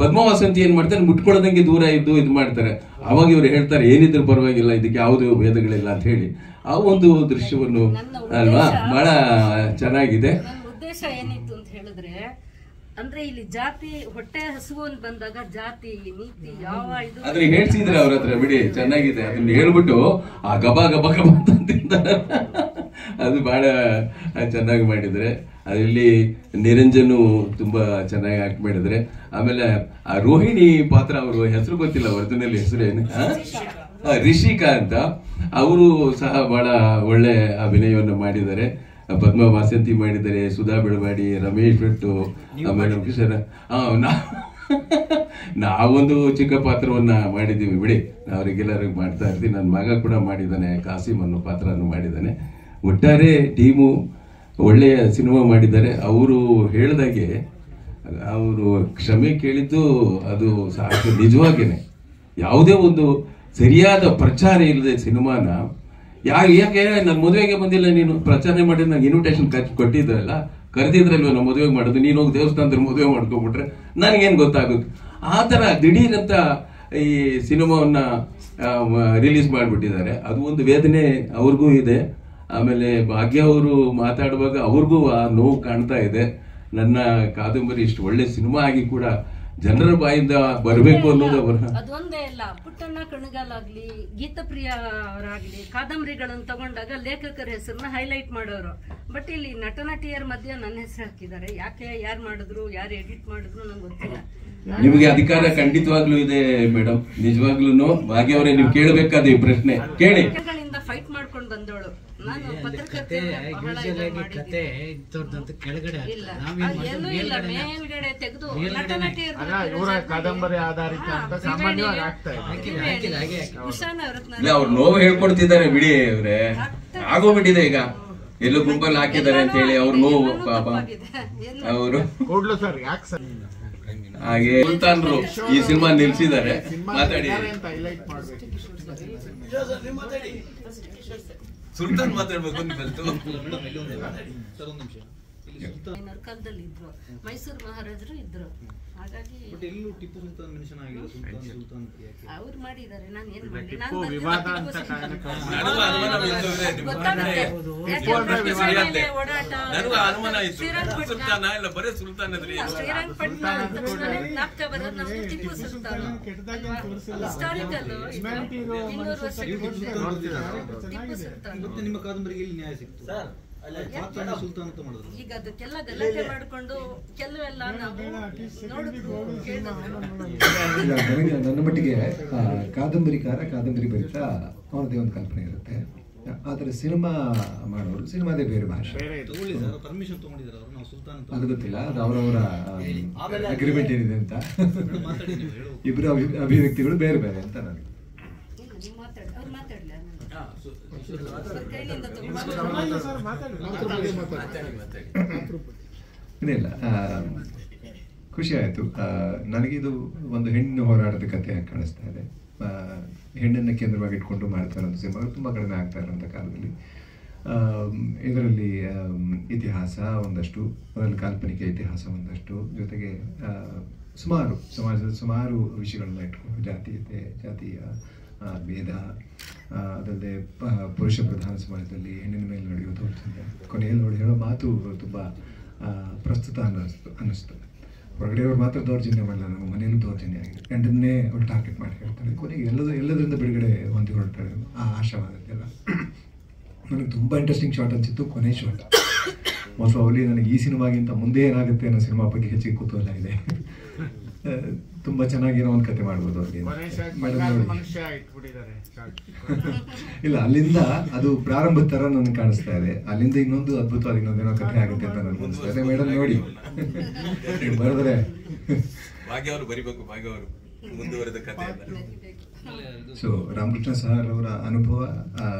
Speaker 5: ಪದ್ಮವಾಸಂತಿ ಏನ್ ಮಾಡ್ತಾರೆ, ಮುಟ್ಕೊಳ್ಳೋದಂಗೆ ದೂರ ಇದ್ದು ಇದು ಮಾಡ್ತಾರೆ. ಅವಾಗ ಇವ್ರು ಹೇಳ್ತಾರೆ ಏನಿದ್ರು ಪರವಾಗಿಲ್ಲ, ಇದಕ್ಕೆ ಯಾವುದು ಭೇದಗಳಿಲ್ಲ ಅಂತ ಹೇಳಿ. ಆ ಒಂದು ದೃಶ್ಯವನ್ನು ಅಲ್ವಾ ಬಹಳ ಚೆನ್ನಾಗಿದೆ.
Speaker 4: ಉದ್ದೇಶ ಏನಿತ್ತು ಅಂತ ಹೇಳಿದ್ರೆ, ಅಂದ್ರೆ ಇಲ್ಲಿ ಜಾತಿ ಹೊಟ್ಟೆ ಹಸುವು ಅಂತ ಬಂದಾಗ ಜಾತಿ ನೀತಿ ಯಾವ ಇದು
Speaker 5: ಆದ್ರೆ ಹೇಳ್ಸಿದ್ರೆ ಅವ್ರ ಹತ್ರ ಬಿಡಿ, ಚೆನ್ನಾಗಿದೆ. ಅದನ್ನ ಹೇಳ್ಬಿಟ್ಟು ಆ ಗಬ ಅಂತ ತಿಂತಾರೆ, ಅದು ಬಹಳ ಚೆನ್ನಾಗಿ ಮಾಡಿದ್ರೆ. ಅದರಲ್ಲಿ ನಿರಂಜನು ತುಂಬಾ ಚೆನ್ನಾಗಿ ಆಕ್ಟ್ ಮಾಡಿದ್ರೆ. ಆಮೇಲೆ ಆ ರೋಹಿಣಿ ಪಾತ್ರ, ಅವರು ಹೆಸರು ಗೊತ್ತಿಲ್ಲ, ಒರಿಜಿನಲ್ ಹೆಸರೇನು, ರಿಷಿಕಾ ಅಂತ, ಅವರು ಸಹ ಬಹಳ ಒಳ್ಳೆ ಅಭಿನಯವನ್ನು ಮಾಡಿದ್ದಾರೆ. ಪದ್ಮ ವಾಸಂತಿ ಮಾಡಿದ್ದಾರೆ, ಸುಧಾ ಬೆಳವಾಡಿ, ರಮೇಶ್ ಭಟ್ಟು, ಆಮೇಲೆ ಕಿಶೋರ. ನಾವೊಂದು ಚಿಕ್ಕ ಪಾತ್ರವನ್ನ ಮಾಡಿದ್ದೀವಿ ಬಿಡಿ, ನಾವು ರೆಗ್ಯುಲರ್ ಆಗಿ ಮಾಡ್ತಾ ಇರ್ತೀವಿ. ನನ್ನ ಮಗ ಕೂಡ ಮಾಡಿದ್ದಾನೆ, ಕಾಸಿಮ್ ಅನ್ನೋ ಪಾತ್ರವನ್ನು ಮಾಡಿದ್ದಾನೆ. ಒಟ್ಟಾರೆ ಟೀಮು ಒಳ್ಳೆಯ ಸಿನಿಮಾ ಮಾಡಿದ್ದಾರೆ. ಅವರು ಹೇಳಿದಾಗೆ ಅವರು ಕ್ಷಮೆ ಕೇಳಿದ್ದು ಅದು ಸಾಕು. ನಿಜವಾಗೇನೆ ಯಾವುದೇ ಒಂದು ಸರಿಯಾದ ಪ್ರಚಾರ ಇಲ್ಲದೆ ಸಿನಿಮಾನ ಯಾಕೆ ನನ್ನ ಮದುವೆಗೆ ಬಂದಿಲ್ಲ ನೀನು, ಪ್ರಚಾರ ಮಾಡಿ ನಂಗೆ ಇನ್ವಿಟೇಷನ್ ಕೊಟ್ಟಿದ್ರಲ್ಲ, ಕರೆದಿದ್ರಲ್ವ ನಮ್ಮ ಮದುವೆಗೆ ಮಾಡೋದು, ನೀನು ಹೋಗಿ ದೇವಸ್ಥಾನದಲ್ಲಿ ಮದುವೆ ಮಾಡ್ಕೊಂಡ್ಬಿಟ್ರೆ ನನಗೇನು ಗೊತ್ತಾಗುತ್ತೆ. ಆ ಥರ ದಿಢೀರಂತ ಈ ಸಿನಿಮಾವನ್ನ ರಿಲೀಸ್ ಮಾಡಿಬಿಟ್ಟಿದ್ದಾರೆ. ಅದು ಒಂದು ವೇದನೆ ಅವ್ರಿಗೂ ಇದೆ. ಆಮೇಲೆ ಭಾಗ್ಯ ಅವರು ಮಾತಾಡುವಾಗ ಅವ್ರಿಗೂ ಆ ನೋವು ಕಾಣ್ತಾ ಇದೆ. ನನ್ನ ಕಾದಂಬರಿ ಇಷ್ಟು ಒಳ್ಳೆ ಸಿನಿಮಾ ಆಗಿ ಕೂಡ ಜನರ ಬಾಯಿಂದ ಬರಬೇಕು ಅನ್ನೋದು
Speaker 4: ಅದೊಂದೇ ಅಲ್ಲ, ಪುಟ್ಟಣ್ಣ ಕಣಗಾಲಾಗ್ಲಿ, ಗೀತಪ್ರಿಯ ಅವರಾಗ್ಲಿ ಕಾದಂಬರಿಗಳನ್ನು ತಗೊಂಡಾಗ ಲೇಖಕರ ಹೆಸರನ್ನ ಹೈಲೈಟ್ ಮಾಡೋರು. ಬಟ್ ಇಲ್ಲಿ ನಟ ನಟಿಯರ ಮಧ್ಯೆ ನನ್ನ ಹೆಸರು ಹಾಕಿದ್ದಾರೆ. ಯಾಕೆ, ಯಾರು ಮಾಡಿದ್ರು, ಯಾರು ಎಡಿಟ್ ಮಾಡಿದ್ರು ನಂಗೆ ಗೊತ್ತಿಲ್ಲ.
Speaker 5: ನಿಮಗೆ ಅಧಿಕಾರ ಖಂಡಿತವಾಗ್ಲೂ ಇದೆ ಮೇಡಮ್, ನಿಜವಾಗ್ಲೂ. ಭಾಗ್ಯ ಅವರೇ, ನೀವು ಕೇಳಬೇಕಾದ ಈ ಪ್ರಶ್ನೆ ಕೇಳಿ.
Speaker 4: ಫೈಟ್ ಮಾಡ್ಕೊಂಡು ಬಂದವಳು ನಾನು.
Speaker 1: ಕತೆ
Speaker 4: ಮೇಲ್ಗಡೆ ತೆಗೆದು
Speaker 2: ಕಾದಂಬರಿ ಆಧಾರಿತ ಅಂತ ಸಾಮಾನ್ಯವಾಗಿ ಆಗ್ತಾ
Speaker 5: ಇಲ್ಲ, ಅವ್ರು ನೋವು ಹೇಳ್ಕೊಡ್ತಿದ್ದಾರೆ ಬಿಡಿ ಅವ್ರೆ, ಆಗೋಗ್ಬಿಟ್ಟಿದೆ ಈಗ. ಎಲ್ಲೋ ಗುಂಪಲ್ಲಿ ಹಾಕಿದ್ದಾರೆ ಅಂತ ಹೇಳಿ ಅವ್ರ ನೋವು ಪಾಪ. ಅವರು
Speaker 2: ಕೊಡ್ಲು ಸರ್, ಯಾಕೆ ಸರ್
Speaker 5: ಹಾಗೆ ಸುಲ್ತಾನ್ರು ಈ ಸಿನಿಮಾ ನಿಲ್ಸಿದ್ದಾರೆ. ಮಾತಾಡಿ ಸುಲ್ತಾನ್ ಮಾತಾಡ್ಬೇಕು
Speaker 4: ಕಾಲದಲ್ಲಿ ಇದ್ರು, ಮೈಸೂರು ಮಹಾರಾಜರು ಇದ್ರು. ಹಾಗಾಗಿ ಅವ್ರು ಮಾಡಿದ್ದಾರೆ, ನಾನು ಏನ್ ಮಾಡಿ ಓಡಾಟ ಜ್ಞಾಪಕ ಬರೋದು ನಮ್ಗೆ ಟಿಪ್ಪು ಸುಲ್ತಾನ್. ಹಿಸ್ಟಾರಿಕಲ್ 200 ವರ್ಷ ಟಿಪ್ಪು ಸುಲ್ತಾನ್.
Speaker 3: ನಿಮ್ಮ ಕಾದಂಬರಿಗೆ ಇಲ್ಲಿ ನ್ಯಾಯ ಸಿಕ್ತು.
Speaker 4: ಈಗ ಅದಕ್ಕೆಲ್ಲ ಗಲಾಟೆ ಮಾಡಿಕೊಂಡು ಕೆಲವೆಲ್ಲ ನಾವು ನೋಡಿದ್ರು
Speaker 6: ನನ್ನ ಮಟ್ಟಿಗೆ ಕಾದಂಬರಿಕಾರ ಕಾದಂಬರಿ ಬರೀತಾ ಅವರದೇ ಒಂದು ಕಲ್ಪನೆ ಇರುತ್ತೆ. ಆದರೆ ಸಿನಿಮಾ ಮಾಡೋರು ಸಿನಿಮಾದೇ ಬೇರೆ ಭಾಷೆ, ಅದು ಗೊತ್ತಿಲ್ಲ, ಅದು ಅವರವರ ಅಗ್ರಿಮೆಂಟ್ ಏನಿದೆ ಅಂತ. ಇಬ್ಬರು ಅಭಿವ್ಯಕ್ತಿಗಳು ಬೇರೆ ಬೇರೆ ಅಂತ ನನಗೆ. ಇನ್ನಿಲ್ಲ, ಖುಷಿ ಆಯಿತು. ನನಗಿದು ಒಂದು ಹೆಣ್ಣು ಹೋರಾಟದ ಕಥೆ ಕಾಣಿಸ್ತಾ ಇದೆ. ಹೆಣ್ಣನ್ನು ಕೇಂದ್ರವಾಗಿ ಇಟ್ಕೊಂಡು ಮಾಡ್ತಾ ಇರೋಂಥ ಸಿನಿಮಾಗಳು ತುಂಬ ಕಡಿಮೆ ಆಗ್ತಾ ಇರೋಂಥ ಕಾಲದಲ್ಲಿ ಇದರಲ್ಲಿ ಇತಿಹಾಸ ಒಂದಷ್ಟು, ಅದರಲ್ಲಿ ಕಾಲ್ಪನಿಕ ಇತಿಹಾಸ ಒಂದಷ್ಟು, ಜೊತೆಗೆ ಸಮಾಜದ ಸುಮಾರು ವಿಷಯಗಳನ್ನ ಇಟ್ಕೊಂಡು ಜಾತಿಯ ಭೇದ, ಅದಲ್ಲದೆ ಪುರುಷ ಪ್ರಧಾನ ಸಮಾಜದಲ್ಲಿ ಹೆಣ್ಣಿನ ಮೇಲೆ ನಡೆಯುವ ದೌರ್ಜನ್ಯ, ಕೊನೆಯಲ್ಲಿ ನೋಡಿ ಹೇಳೋ ಮಾತು ತುಂಬ ಪ್ರಸ್ತುತ ಅನ್ನಿಸ್ತು. ಹೊರಗಡೆಯವ್ರು ಮಾತ್ರ ದೌರ್ಜನ್ಯ ಮಾಡಲ್ಲ, ನಮ್ಮ ಮನೆಯಲ್ಲೂ ದೌರ್ಜನ್ಯ ಆಗಿದೆ, ಗಂಡನ್ನೇ ಅವ್ರು ಟಾರ್ಗೆಟ್ ಮಾಡಿ ಹೇಳ್ತಾರೆ, ಕೊನೆಗೆ ಎಲ್ಲದರಿಂದ ಬಿಡುಗಡೆ ಹೊಂದಿ ಹೊರಡ್ತಾರೆ. ಆ ಆಶಾವಾದದ್ದೆಲ್ಲ ನನಗೆ ತುಂಬ ಇಂಟ್ರೆಸ್ಟಿಂಗ್ ಶಾಟ್ ಅನಿಸಿತ್ತು, ಕೊನೆ ಶಾಟ್. ಮೋಸ್ಟ್ ಪ್ರಾಬಬ್ಲಿ ನನಗೆ ಈ ಸಿನಿಮಾಗಿಂತ ಮುಂದೆ ಏನಾಗುತ್ತೆ ಅನ್ನೋ ಸಿನಿಮಾ ಬಗ್ಗೆ ಹೆಚ್ಚಿಗೆ ಕುತೂಹಲ ಇದೆ. ತುಂಬ ಚೆನ್ನಾಗಿ ಏನೋ ಒಂದು ಕತೆ ಮಾಡ್ಬೋದು ಅವ್ರಿಗೆ. ಇಲ್ಲ, ಅಲ್ಲಿಂದ ಅದು ಪ್ರಾರಂಭದ ಥರ ನನಗೆ ಕಾಣಿಸ್ತಾ ಇದೆ, ಅಲ್ಲಿಂದ ಇನ್ನೊಂದು ಅದ್ಭುತವಾದ ಇನ್ನೊಂದೇನೋ ಕಥೆ ಆಗುತ್ತೆ ಅಂತ ನನಗೆ ಅನಿಸ್ತಾ ಇದೆ. ಮೇಡಮ್ ನೋಡಿ ಬರೆದ್ರೆ ಮುಂದುವರೆದ ಕಥೆ. ಸೊ ರಾಮಕೃಷ್ಣ ಸರ್ ಅವರ ಅನುಭವ,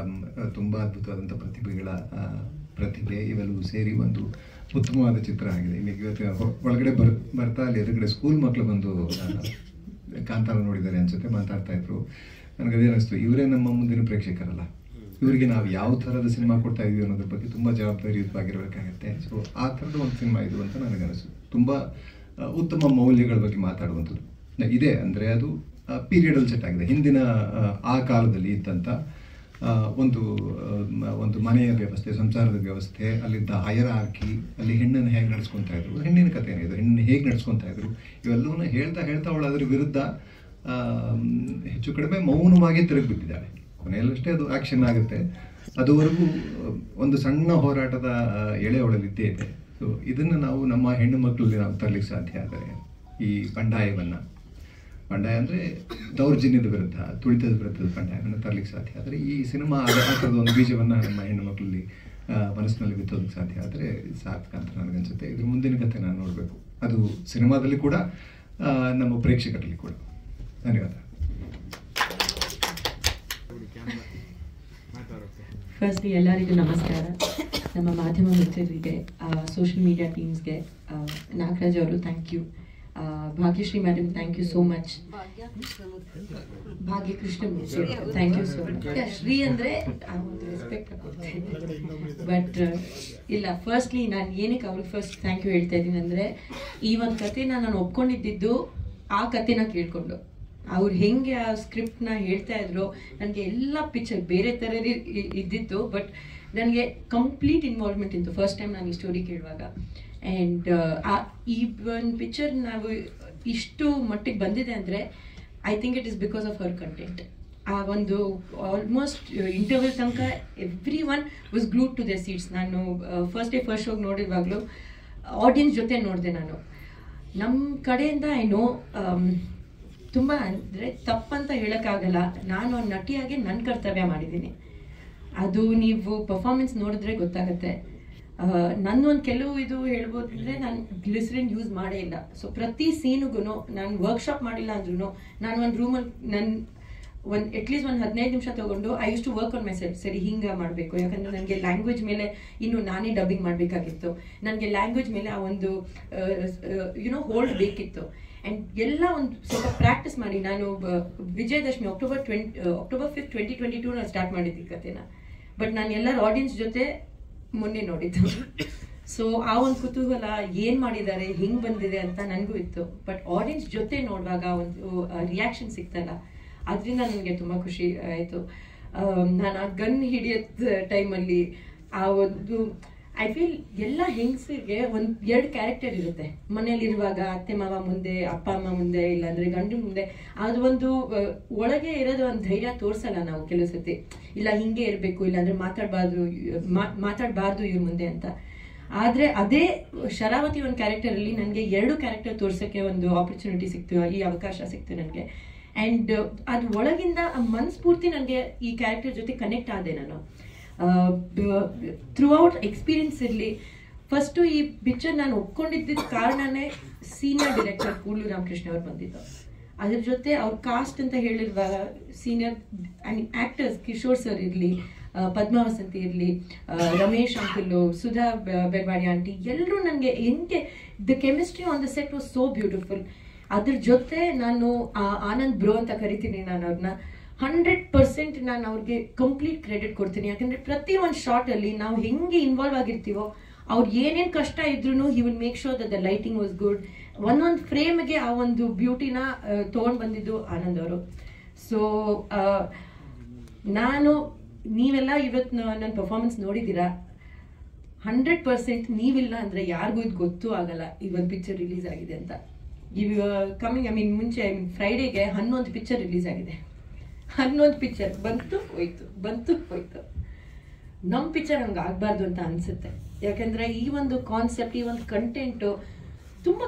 Speaker 6: ತುಂಬ ಅದ್ಭುತವಾದಂಥ ಪ್ರತಿಭೆ ಇವೆಲ್ಲವೂ ಸೇರಿ ಒಂದು ಉತ್ತಮವಾದ ಚಿತ್ರ ಆಗಿದೆ. ಇವತ್ತು ಒಳಗಡೆ ಬರ್ತಾ ಅಲ್ಲಿ ಎದುರುಗಡೆ ಸ್ಕೂಲ್ ಮಕ್ಕಳು ಬಂದು ಕಾಂತಾರ ನೋಡಿದ್ದಾರೆ ಅನ್ಸುತ್ತೆ, ಮಾತಾಡ್ತಾ ಇದ್ರು. ನನಗದೇ ಅನ್ನಿಸ್ತು, ಇವರೇ ನಮ್ಮ ಮುಂದಿನ ಪ್ರೇಕ್ಷಕರಲ್ಲ, ಇವರಿಗೆ ನಾವು ಯಾವ ಥರದ ಸಿನಿಮಾ ಕೊಡ್ತಾ ಇದೀವಿ ಅನ್ನೋದ್ರ ಬಗ್ಗೆ ತುಂಬ ಜವಾಬ್ದಾರಿಯುತವಾಗಿರಬೇಕಾಗತ್ತೆ. ಸೊ ಆ ಥರದ ಒಂದು ಸಿನಿಮಾ ಇದು ಅಂತ ನನಗನ್ನಿಸ್ತು. ತುಂಬ ಉತ್ತಮ ಮೌಲ್ಯಗಳ ಬಗ್ಗೆ ಮಾತಾಡುವಂಥದ್ದು ಇದೆ. ಅಂದರೆ ಅದು ಪೀರಿಯಡಲ್ಲಿ ಸೆಟ್ ಆಗಿದೆ. ಹಿಂದಿನ ಆ ಕಾಲದಲ್ಲಿ ಇದ್ದಂಥ ಒಂದು ಮನೆಯ ವ್ಯವಸ್ಥೆ, ಸಂಸಾರದ ವ್ಯವಸ್ಥೆ, ಅಲ್ಲಿದ್ದ ಹೈರಾರ್ಕಿ, ಅಲ್ಲಿ ಹೆಣ್ಣನ್ನು ಹೇಗೆ ನಡೆಸ್ಕೊತಾ ಇದ್ರು, ಹೆಣ್ಣಿನ ಕಥೆ ಏನಿದೆ, ಹೆಣ್ಣನ್ನು ಹೇಗೆ ನಡೆಸ್ಕೊತಾ ಇದ್ರು, ಇವೆಲ್ಲವನ್ನ ಹೇಳ್ತಾ ಅವಳು ಅದರ ವಿರುದ್ಧ ಹೆಚ್ಚು ಕಡಿಮೆ ಮೌನವಾಗಿ ತಿರುಗಿ ಬಿದ್ದಿದ್ದಾಳೆ. ಕೊನೆಯಲ್ಲಷ್ಟೇ ಅದು ಆ್ಯಕ್ಷನ್ ಆಗುತ್ತೆ. ಅದುವರೆಗೂ ಒಂದು ಸಣ್ಣ ಹೋರಾಟದ ಎಳೆ ಅವಳಲ್ಲಿ ಇದ್ದೇ ಇದೆ. ಸೊ ಇದನ್ನು ನಾವು ನಮ್ಮ ಹೆಣ್ಣು ಮಕ್ಕಳಲ್ಲಿ ನಾವು ತರಲಿಕ್ಕೆ ಸಾಧ್ಯ ಆದರೆ, ಈ ಬಂಡಾಯ ಅಂದರೆ ದೌರ್ಜನ್ಯದ ವಿರುದ್ಧ, ತುಳಿತದ ವಿರುದ್ಧದ ಬಂಡಾಯವನ್ನು ತರಲಿಕ್ಕೆ ಸಾಧ್ಯ ಆದರೆ, ಈ ಸಿನಿಮಾ ಆ ಥರದ ಒಂದು ಬೀಜವನ್ನು ನಮ್ಮ ಹೆಣ್ಣು ಮಕ್ಕಳಲ್ಲಿ ಮನಸ್ಸಿನಲ್ಲಿ ಬಿತ್ತೋದಕ್ಕೆ ಸಾಧ್ಯ ಆದರೆ ಸಾರ್ಥಕ ಅಂತ ನನಗನ್ಸುತ್ತೆ. ಇದ್ರ ಮುಂದಿನ ಕಥೆ ನಾನು ನೋಡಬೇಕು, ಅದು ಸಿನಿಮಾದಲ್ಲಿ ಕೂಡ ನಮ್ಮ ಪ್ರೇಕ್ಷಕರಲ್ಲಿ ಕೂಡ. ಧನ್ಯವಾದ.
Speaker 7: ಫಸ್ಟ್ಲಿ ಎಲ್ಲರಿಗೂ ನಮಸ್ಕಾರ. ನಮ್ಮ ಮಾಧ್ಯಮ ಮಿತ್ರರಿಗೆ, ಸೋಷಿಯಲ್ ಮೀಡಿಯಾ ಟೀಮ್ಸ್ಗೆ, ನಾಗರಾಜ್ ಅವರು thank you, Bhagyashree madam thank you so much, Bhagya Krishnamurthy thank you so much. Shri ಅಂದರೆ ಒಂದು ರೆಸ್ಪೆಕ್ಟ್ ಬಟ್ ಇಲ್ಲ, ಫಸ್ಟ್ಲಿ ನಾನು ಏನಕ್ಕೆ ಅವ್ರಿಗೆ ಫಸ್ಟ್ ಥ್ಯಾಂಕ್ ಯು ಹೇಳ್ತಾ ಇದ್ದೀನಿ ಅಂದರೆ, ಈ ಒಂದು ಕಥೆನ ನಾನು ಒಪ್ಕೊಂಡಿದ್ದು ಆ ಕಥೆನ ಕೇಳ್ಕೊಂಡು ಅವ್ರು ಹೆಂಗೆ ಆ ಸ್ಕ್ರಿಪ್ಟ್ನ ಹೇಳ್ತಾ ಇದ್ರು, ನನಗೆ ಎಲ್ಲ ಪಿಕ್ಚರ್ ಬೇರೆ ಥರದೇ ಇದ್ದಿತ್ತು, ಬಟ್ ನನಗೆ ಕಂಪ್ಲೀಟ್ ಇನ್ವಾಲ್ವ್ಮೆಂಟ್ ಇತ್ತು ಫಸ್ಟ್ ಟೈಮ್ ನಾನು ಈ ಸ್ಟೋರಿ ಕೇಳುವಾಗ. ಆ್ಯಂಡ್ ಈ ಒಂದು ಪಿಕ್ಚರ್ ನಾವು ಇಷ್ಟು ಮಟ್ಟಿಗೆ ಬಂದಿದೆ ಅಂದರೆ I think it is because of her content. ಆ ಒಂದು ಆಲ್ಮೋಸ್ಟ್ ಇಂಟರ್ವ್ಯೂ ತನಕ everyone was glued to the seats. ನಾನು ಫಸ್ಟ್ ಶೋಗೆ ನೋಡಿರುವಾಗಲೂ ಆಡಿಯನ್ಸ್ ಜೊತೆ ನೋಡಿದೆ ನಾನು. ನಮ್ಮ ಕಡೆಯಿಂದ ಐ ನೋ ತುಂಬ ಅಂದರೆ ತಪ್ಪಂತ ಹೇಳೋಕ್ಕಾಗಲ್ಲ, ನಾನು ಒಂದು ನಟಿಯಾಗಿ ನನ್ನ ಕರ್ತವ್ಯ ಮಾಡಿದ್ದೀನಿ. ಅದು ನೀವು ಪರ್ಫಾರ್ಮೆನ್ಸ್ ನೋಡಿದ್ರೆ ಗೊತ್ತಾಗುತ್ತೆ. ನನ್ನೊಂದು ಕೆಲವು ಇದು ಹೇಳ್ಬೋದು ಅಂದರೆ, ನಾನು ಗ್ಲಿಸರಿನ್ ಯೂಸ್ ಮಾಡೇ ಇಲ್ಲ. ಸೊ ಪ್ರತಿ ಸೀನಿಗೂ ನಾನು ವರ್ಕ್ಶಾಪ್ ಮಾಡಿಲ್ಲ ಅಂದ್ರೂ ನಾನು ಒಂದು ರೂಮಲ್ಲಿ ಅಟ್ಲೀಸ್ಟ್ ಒಂದು 15 ನಿಮಿಷ ತೊಗೊಂಡು I use to work on myself. ಸರಿ ಹಿಂಗೆ ಮಾಡಬೇಕು, ಯಾಕಂದರೆ ನನಗೆ ಲ್ಯಾಂಗ್ವೇಜ್ ಮೇಲೆ ಇನ್ನು ನಾನೇ ಡಬ್ಬಿಂಗ್ ಮಾಡಬೇಕಾಗಿತ್ತು. ನನಗೆ ಲ್ಯಾಂಗ್ವೇಜ್ ಮೇಲೆ ಆ ಒಂದು ಹೋಲ್ಡ್ ಬೇಕಿತ್ತು. ಆ್ಯಂಡ್ ಎಲ್ಲ ಒಂದು ಸ್ವಲ್ಪ ಪ್ರಾಕ್ಟೀಸ್ ಮಾಡಿ ನಾನು ವಿಜಯದಶಮಿ ಅಕ್ಟೋಬರ್ 5, 2022 ನಾನು ಸ್ಟಾರ್ಟ್ ಮಾಡಿದ್ದೆ ಕಥೆನ. ಬಟ್ ನಾನು ಎಲ್ಲರ ಆಡಿಯನ್ಸ್ ಜೊತೆ ಮೊನ್ನೆ ನೋಡಿದ್ದು. ಸೊ ಆ ಒಂದು ಕುತೂಹಲ ಏನು ಮಾಡಿದ್ದಾರೆ, ಹೆಂಗೆ ಬಂದಿದೆ ಅಂತ ನನಗೂ ಇತ್ತು. ಬಟ್ ಆಡಿಯನ್ಸ್ ಜೊತೆ ನೋಡುವಾಗ ಒಂದು ರಿಯಾಕ್ಷನ್ ಸಿಗ್ತಲ್ಲ, ಅದರಿಂದ ನನಗೆ ತುಂಬ ಖುಷಿ ಆಯಿತು. ನಾನು ಆ ಗನ್ ಹಿಡಿಯೋದು ಟೈಮಲ್ಲಿ ಆ ಒಂದು ಐ ಫೀಲ್ ಎಲ್ಲ ಹೆಂಗಸರಿಗೆ 1-2 ಕ್ಯಾರೆಕ್ಟರ್ ಇರುತ್ತೆ ಮನೇಲಿರುವಾಗ. ಅತ್ತೆ ಮಾವ ಮುಂದೆ, ಅಪ್ಪ ಅಮ್ಮ ಮುಂದೆ, ಇಲ್ಲಾಂದ್ರೆ ಗಂಡು ಮುಂದೆ. ಅದು ಒಂದು ಒಳಗೆ ಇರೋದು ಒಂದು ಧೈರ್ಯ ತೋರಿಸಲ್ಲ ನಾವು ಕೆಲವು ಸತಿ. ಇಲ್ಲ ಹಿಂಗೆ ಇರಬೇಕು, ಇಲ್ಲಾಂದ್ರೆ ಮಾತಾಡಬಾರ್ದು ಇವ್ರ ಮುಂದೆ ಅಂತ. ಆದರೆ ಅದೇ ಶರಾವತಿ ಒಂದು ಕ್ಯಾರೆಕ್ಟರಲ್ಲಿ ನನಗೆ 2 ಕ್ಯಾರೆಕ್ಟರ್ ತೋರ್ಸೋಕ್ಕೆ ಒಂದು ಆಪರ್ಚುನಿಟಿ ಸಿಕ್ತು, ಈ ಅವಕಾಶ ಸಿಕ್ತು ನನಗೆ. ಆ್ಯಂಡ್ ಅದು ಒಳಗಿಂದ ಮನಸ್ಫೂರ್ತಿ ನನಗೆ ಈ ಕ್ಯಾರೆಕ್ಟರ್ ಜೊತೆ ಕನೆಕ್ಟ್ ಆದೆ ನಾನು. ಥ್ರೂಔಟ್ ಎಕ್ಸ್ಪೀರಿಯನ್ಸ್ ಇರಲಿ. ಫಸ್ಟು ಈ ಪಿಕ್ಚರ್ ನಾನು ಒಪ್ಕೊಂಡಿದ್ದ ಕಾರಣನೇ ಸೀನಿಯರ್ ಡೈರೆಕ್ಟರ್ ಕೂಡ್ಲು ರಾಮಕೃಷ್ಣ ಅವ್ರು ಬಂದಿದ್ದು. ಅದ್ರ ಜೊತೆ ಅವ್ರ ಕಾಸ್ಟ್ ಅಂತ ಹೇಳಿರುವಾಗ senior I mean actors Kishore sir ಇರಲಿ, ಪದ್ಮಾ ವಸಂತಿ ಇರಲಿ, ರಮೇಶ್ ಅಂಕಲ್, ಸುಧಾ ಬೆರ್ವಾಡಿ ಆಂಟಿ, ಎಲ್ಲರೂ ನನಗೆ ಹೆಂಗೆ the chemistry on the set was so beautiful. ಅದ್ರ ಜೊತೆ ನಾನು ಆನಂದ್ ಬ್ರೋ ಅಂತ ಕರಿತೀನಿ ನಾನು ಅವ್ರನ್ನ. 100% ನಾನು ಅವ್ರಿಗೆ ಕಂಪ್ಲೀಟ್ ಕ್ರೆಡಿಟ್ ಕೊಡ್ತೀನಿ. ಯಾಕಂದ್ರೆ ಪ್ರತಿ ಒಂದು ಶಾರ್ಟ್ ಅಲ್ಲಿ ನಾವು ಹೆಂಗೆ ಇನ್ವಾಲ್ವ್ ಆಗಿರ್ತೀವೋ, ಅವ್ರು ಏನೇನ್ ಕಷ್ಟ ಇದ್ರು he will make sure that the lighting was good. ಒಂದೊಂದು ಫ್ರೇಮ್ಗೆ ಆ ಒಂದು ಬ್ಯೂಟಿನ ತಗೊಂಡ್ ಬಂದಿದ್ದು ಆನಂದ್ ಅವರು. ಸೊ ನೀವೆಲ್ಲ ಇವತ್ತು ನನ್ನ ಪರ್ಫಾರ್ಮೆನ್ಸ್ ನೋಡಿದ್ದೀರಾ. 100% ನೀವಿಲ್ಲ ಅಂದ್ರೆ ಯಾರಿಗೂ ಇದು ಗೊತ್ತೂ ಆಗಲ್ಲ ಇವತ್ತು ಪಿಕ್ಚರ್ ರಿಲೀಸ್ ಆಗಿದೆ ಅಂತ. ಕಮಿಂಗ್ ಮುಂಚೆ ಫ್ರೈಡೇಗೆ 11 ಪಿಕ್ಚರ್ ರಿಲೀಸ್ ಆಗಿದೆ. 11 ಪಿಕ್ಚರ್ ಬಂತು ಹೋಯ್ತು. ನಮ್ಮ ಪಿಕ್ಚರ್ ಹಂಗೆ ಆಗಬಾರ್ದು ಅಂತ ಅನ್ಸುತ್ತೆ. ಯಾಕಂದ್ರೆ ಈ ಒಂದು ಕಾನ್ಸೆಪ್ಟ್, ಈ ಒಂದು ಕಂಟೆಂಟು ತುಂಬಾ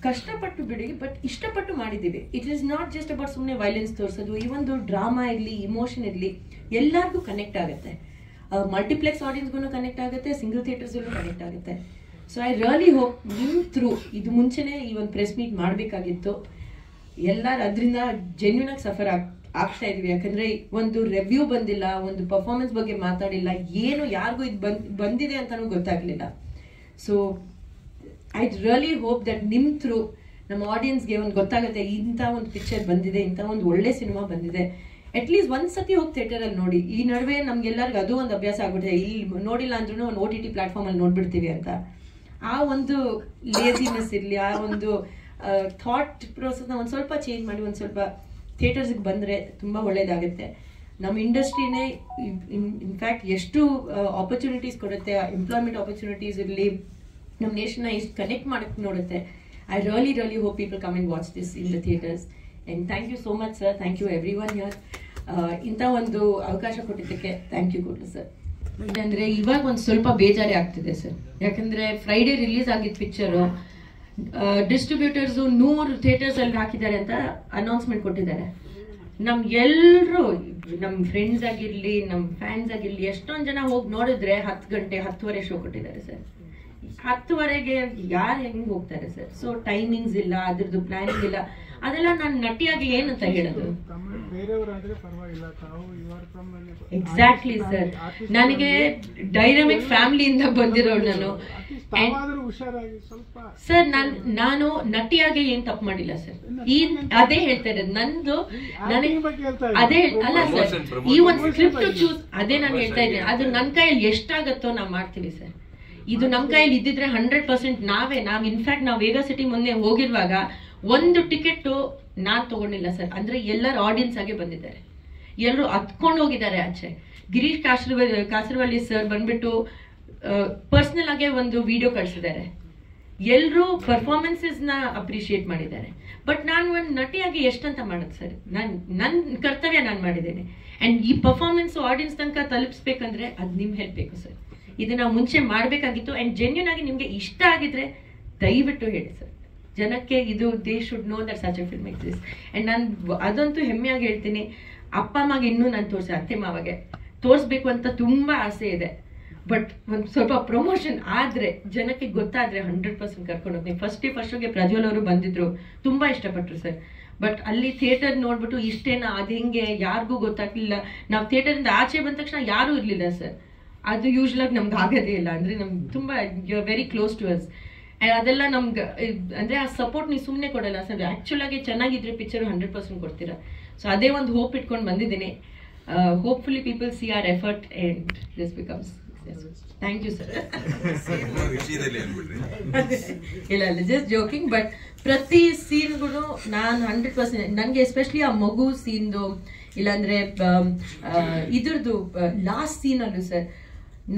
Speaker 7: ಕಷ್ಟಪಟ್ಟು ಬಿಡಿ, ಬಟ್ ಇಷ್ಟಪಟ್ಟು ಮಾಡಿದ್ದೀವಿ. It is not just about ಸುಮ್ಮನೆ ವೈಲೆನ್ಸ್ ತೋರಿಸೋದು. ಈ ಒಂದು ಡ್ರಾಮಾ ಇರಲಿ, ಇಮೋಷನ್ ಇರಲಿ, ಎಲ್ಲರಿಗೂ ಕನೆಕ್ಟ್ ಆಗುತ್ತೆ. ಮಲ್ಟಿಪ್ಲೆಕ್ಸ್ ಆಡಿಯನ್ಸ್ಗೂ ಕನೆಕ್ಟ್ ಆಗುತ್ತೆ, ಸಿಂಗಲ್ ಥಿಯೇಟರ್ಸ್ಗೂ ಕನೆಕ್ಟ್ ಆಗುತ್ತೆ. ಸೊ ಐ ರಿಯಲಿ ಹೋಪ್ ನಿಮ್ ಥ್ರೂ ಇದು ಮುಂಚೆನೆ ಈ ಒಂದು ಪ್ರೆಸ್ ಮೀಟ್ ಮಾಡಬೇಕಾಗಿತ್ತು. ಎಲ್ಲರೂ ಅದರಿಂದ ಜೆನ್ಯೂನ್ ಆಗಿ ಸಫರ್ ಆಗ್ತಾ ಇದೀವಿ. ಯಾಕಂದ್ರೆ ಒಂದು ರಿವ್ಯೂ ಬಂದಿಲ್ಲ, ಒಂದು ಪರ್ಫಾರ್ಮೆನ್ಸ್ ಬಗ್ಗೆ ಮಾತಾಡಿಲ್ಲ, ಏನು ಯಾರಿಗೂ ಇದು ಬಂದಿದೆ ಅಂತಾನೂ ಗೊತ್ತಾಗ್ಲಿಲ್ಲ. So I really hope that ನಿಮ್ ಥ್ರೂ ನಮ್ಮ ಆಡಿಯನ್ಸ್ಗೆ ಒಂದು ಗೊತ್ತಾಗುತ್ತೆ, ಇಂಥ ಒಂದು ಪಿಕ್ಚರ್ ಬಂದಿದೆ, ಇಂಥ ಒಂದು ಒಳ್ಳೆ ಸಿನಿಮಾ ಬಂದಿದೆ. ಅಟ್ಲೀಸ್ಟ್ ಒಂದ್ಸತಿ ಹೋಗಿ ಥಿಯೇಟರ್ ಅಲ್ಲಿ ನೋಡಿ. ಈ ನಡುವೆ ನಮ್ಗೆಲ್ಲರಿಗೂ ಅದು ಒಂದು ಅಭ್ಯಾಸ ಆಗ್ಬಿಟ್ಟಿದೆ, ಇಲ್ಲಿ ನೋಡಿಲ್ಲ ಅಂದ್ರೂ ಒಂದು OTT ಪ್ಲಾಟ್ಫಾರ್ಮ್ ಅಲ್ಲಿ ನೋಡ್ಬಿಡ್ತೀವಿ ಅಂತ. ಆ ಒಂದು ಲೇಸಿನೆಸ್ ಇರಲಿ, ಆ ಒಂದು ಥಾಟ್ ಪ್ರೋಸೆಸ್ನ ಒಂದು ಸ್ವಲ್ಪ ಚೇಂಜ್ ಮಾಡಿ ಒಂದು ಸ್ವಲ್ಪ ಥಿಯೇಟರ್ಸ್ಗೆ ಬಂದರೆ ತುಂಬ ಒಳ್ಳೇದಾಗುತ್ತೆ. ನಮ್ಮ ಇಂಡಸ್ಟ್ರಿನೇ ಇನ್ಫ್ಯಾಕ್ಟ್ ಎಷ್ಟು ಆಪರ್ಚುನಿಟೀಸ್ ಕೊಡುತ್ತೆ, ಎಂಪ್ಲಾಯ್ಮೆಂಟ್ ಆಪರ್ಚುನಿಟೀಸ್ ಇರಲಿ, ನಮ್ಮ ನೇಷನ್ನ ಎಷ್ಟು ಕನೆಕ್ಟ್ ಮಾಡಕ್ಕೆ ನೋಡುತ್ತೆ. I really hope people come and watch this in the theatres. And thank you so much sir, thank you everyone here. ಇಂಥ ಒಂದು ಅವಕಾಶ ಕೊಟ್ಟಿದ್ದಕ್ಕೆ ಥ್ಯಾಂಕ್ ಯು ಕೂಡ್ಲು ಸರ್. ಅಂದರೆ ಇವಾಗ ಒಂದು ಸ್ವಲ್ಪ ಬೇಜಾರೇ ಆಗ್ತಿದೆ ಸರ್. ಯಾಕಂದರೆ ಫ್ರೈಡೇ ರಿಲೀಸ್ ಆಗಿದ್ದ ಪಿಕ್ಚರು ಡಿಸ್ಟ್ರಿಬ್ಯೂಟರ್ಸು 100 ಥಿಯೇಟರ್ಸ್ ಅಲ್ಲಿ ಹಾಕಿದ್ದಾರೆ ಅಂತ ಅನೌನ್ಸ್ಮೆಂಟ್ ಕೊಟ್ಟಿದ್ದಾರೆ. ಎಲ್ಲರೂ ನಮ್ಮ ಫ್ರೆಂಡ್ಸ್ ಆಗಿರಲಿ, ನಮ್ಮ ಫ್ಯಾನ್ಸ್ ಆಗಿರಲಿ, ಎಷ್ಟೊಂದು ಜನ ಹೋಗಿ ನೋಡಿದ್ರೆ 10 ಗಂಟೆ 10:30 ಶೋ ಕೊಟ್ಟಿದ್ದಾರೆ ಸರ್. 10:30ಗೆ ಯಾರು ಹೆಂಗೆ ಹೋಗ್ತಾರೆ ಸರ್? ಸೊ ಟೈಮಿಂಗ್ಸ್ ಇಲ್ಲ, ಅದ್ರದ್ದು ಪ್ಲಾನಿಂಗ್ ಇಲ್ಲ. ಅದೆಲ್ಲ ನಾನು ನಟಿಯಾಗಿ ಏನಂತ ಹೇಳೋದು? Exactly sir. ನನಗೆ ಡೈನಮಿಕ್ ಫ್ಯಾಮಿಲಿಯಿಂದ ಬಂದಿರೋಳು ನಾನು ಸರ್. ನಾನು ನಟಿಯಾಗಿ ಏನ್ ತಪ್ಪು ಮಾಡಿಲ್ಲ ಸರ್. ಅದೇ ಹೇಳ್ತಾ ಇರೋದು ನಂದು. ನನಗೆ ಅದೇ ಅಲ್ಲ ಸರ್, ಈ ಒಂದು ಸ್ಕ್ರಿಪ್ಟ್ ಚೂಸ್ ಅದೇ ನಾನು ಹೇಳ್ತಾ ಇದ್ದೀನಿ. ಅದು ನನ್ನ ಕೈಯಲ್ಲಿ ಎಷ್ಟಾಗತ್ತೋ ನಾವು ಮಾಡ್ತೀವಿ ಸರ್. ಇದು ನಮ್ಮ ಕೈಯಲ್ಲಿ ಇದ್ದಿದ್ರೆ 100% ನಾವು ಇನ್ಫ್ಯಾಕ್ಟ್ ನಾವು ವೇಗಾ ಸಿಟಿ ಮೊನ್ನೆ ಹೋಗಿರುವಾಗ ಒಂದು ಟಿಕೆಟ್ ನಾನ್ ತಗೊಂಡಿಲ್ಲ ಸರ್. ಅಂದ್ರೆ ಎಲ್ಲರ ಆಡಿಯನ್ಸ್ ಆಗಿ ಬಂದಿದ್ದಾರೆ, ಎಲ್ಲರೂ ಹತ್ಕೊಂಡು ಹೋಗಿದ್ದಾರೆ ಆಚೆ. ಗಿರೀಶ್ ಕಾಸರವಳ್ಳಿ ಸರ್ ಬಂದ್ಬಿಟ್ಟು ಪರ್ಸನಲ್ ಆಗಿ ಒಂದು ವಿಡಿಯೋ ಕಳಿಸಿದ್ದಾರೆ. ಎಲ್ಲರೂ ಪರ್ಫಾರ್ಮೆನ್ಸಸ್ ನ ಅಪ್ರಿಶಿಯೇಟ್ ಮಾಡಿದ್ದಾರೆ. ಬಟ್ ನಾನು ಒಂದು ನಟಿಯಾಗಿ ಎಷ್ಟಂತ ಮಾಡೋದು ಸರ್? ನನ್ನ ಕರ್ತವ್ಯ ನಾನು ಮಾಡಿದ್ದೇನೆ. ಅಂಡ್ ಈ ಪರ್ಫಾರ್ಮೆನ್ಸ್ ಆಡಿಯನ್ಸ್ ತನಕ ತಲುಪಿಸ್ಬೇಕಂದ್ರೆ ಅದು ನಿಮ್ ಹೆಲ್ಪ್ ಬೇಕು ಸರ್. ಇದು ನಾವು ಮುಂಚೆ ಮಾಡಬೇಕಾಗಿತ್ತು. ಅಂಡ್ ಜೆನ್ಯೂನ್ ಆಗಿ ನಿಮ್ಗೆ ಇಷ್ಟ ಆಗಿದ್ರೆ ದಯವಿಟ್ಟು ಹೇಳಿ ಸರ್. ಜನಕ್ಕೆ ಇದು they should know that such A film exist. And ನಾನು ಅದಂತೂ ಹೆಮ್ಮೆಯಾಗಿ ಹೇಳ್ತೀನಿ, ಅಪ್ಪ ಅಮ್ಮಗೆ ಇನ್ನೂ ನಾನು ಅತ್ತೆ ಮಾವಗೆ ತೋರಿಸ್ಬೇಕು ಅಂತ ತುಂಬಾ ಆಸೆ ಇದೆ. ಬಟ್ ಒಂದು ಸ್ವಲ್ಪ ಪ್ರಮೋಷನ್ ಆದ್ರೆ, ಜನಕ್ಕೆ ಗೊತ್ತಾದ್ರೆ 100% ಕರ್ಕೊಂಡು ಹೋಗ್ತೀನಿ. ಫಸ್ಟ್ ಶೋಗೆ ಪ್ರಜ್ವಲ್ ಅವರು ಬಂದಿದ್ರು, ತುಂಬಾ ಇಷ್ಟಪಟ್ರು ಸರ್. ಬಟ್ ಅಲ್ಲಿ ಥಿಯೇಟರ್ ನೋಡ್ಬಿಟ್ಟು ಇಷ್ಟೇನಾ, ಅದು ಹೆಂಗೆ ಯಾರಿಗೂ ಗೊತ್ತಾಗ್ಲಿಲ್ಲ. ನಾವು ಥಿಯೇಟರ್ ಇಂದ ಆಚೆ ಬಂದ ತಕ್ಷಣ ಯಾರೂ ಇರ್ಲಿಲ್ಲ ಸರ್. ಅದು ಯೂಶಲ್ ಆಗಿ ನಮ್ಗೆ ಆಗೋದೇ ಇಲ್ಲ. ಅಂದ್ರೆ ನಮ್ಗೆ ತುಂಬಾ you are very close to us. ಅದೆಲ್ಲ ನಮ್ಗೆ ಅಂದ್ರೆ ಆ ಸಪೋರ್ಟ್ ನೀವು ಸುಮ್ಮನೆ ಕೊಡಲ್ಲ ಸರ್. ಆಕ್ಚುಲ್ ಆಗಿ ಚೆನ್ನಾಗಿದ್ರೆ ಪಿಕ್ಚರ್ 100% ಕೊಡ್ತೀರಾ. ಸೊ ಅದೇ ಒಂದು ಹೋಪ್ ಇಟ್ಕೊಂಡು ಬಂದಿದ್ದೀನಿ. Hopefully people see our effort and this becomes. Thank you sir. ಇಲ್ಲ ಜಸ್ಟ್ ಜೋಕಿಂಗ್. ಬಟ್ ಪ್ರತಿ ಸೀನ್ಗಳು ನಾನು 100% ನನಗೆ ಎಸ್ಪೆಷಲಿ ಆ ಮಗು ಸೀನ್ದು, ಇಲ್ಲಾಂದ್ರೆ ಇದ್ರದ್ದು ಲಾಸ್ಟ್ ಸೀನ್ ಅಲ್ಲೂ ಸರ್,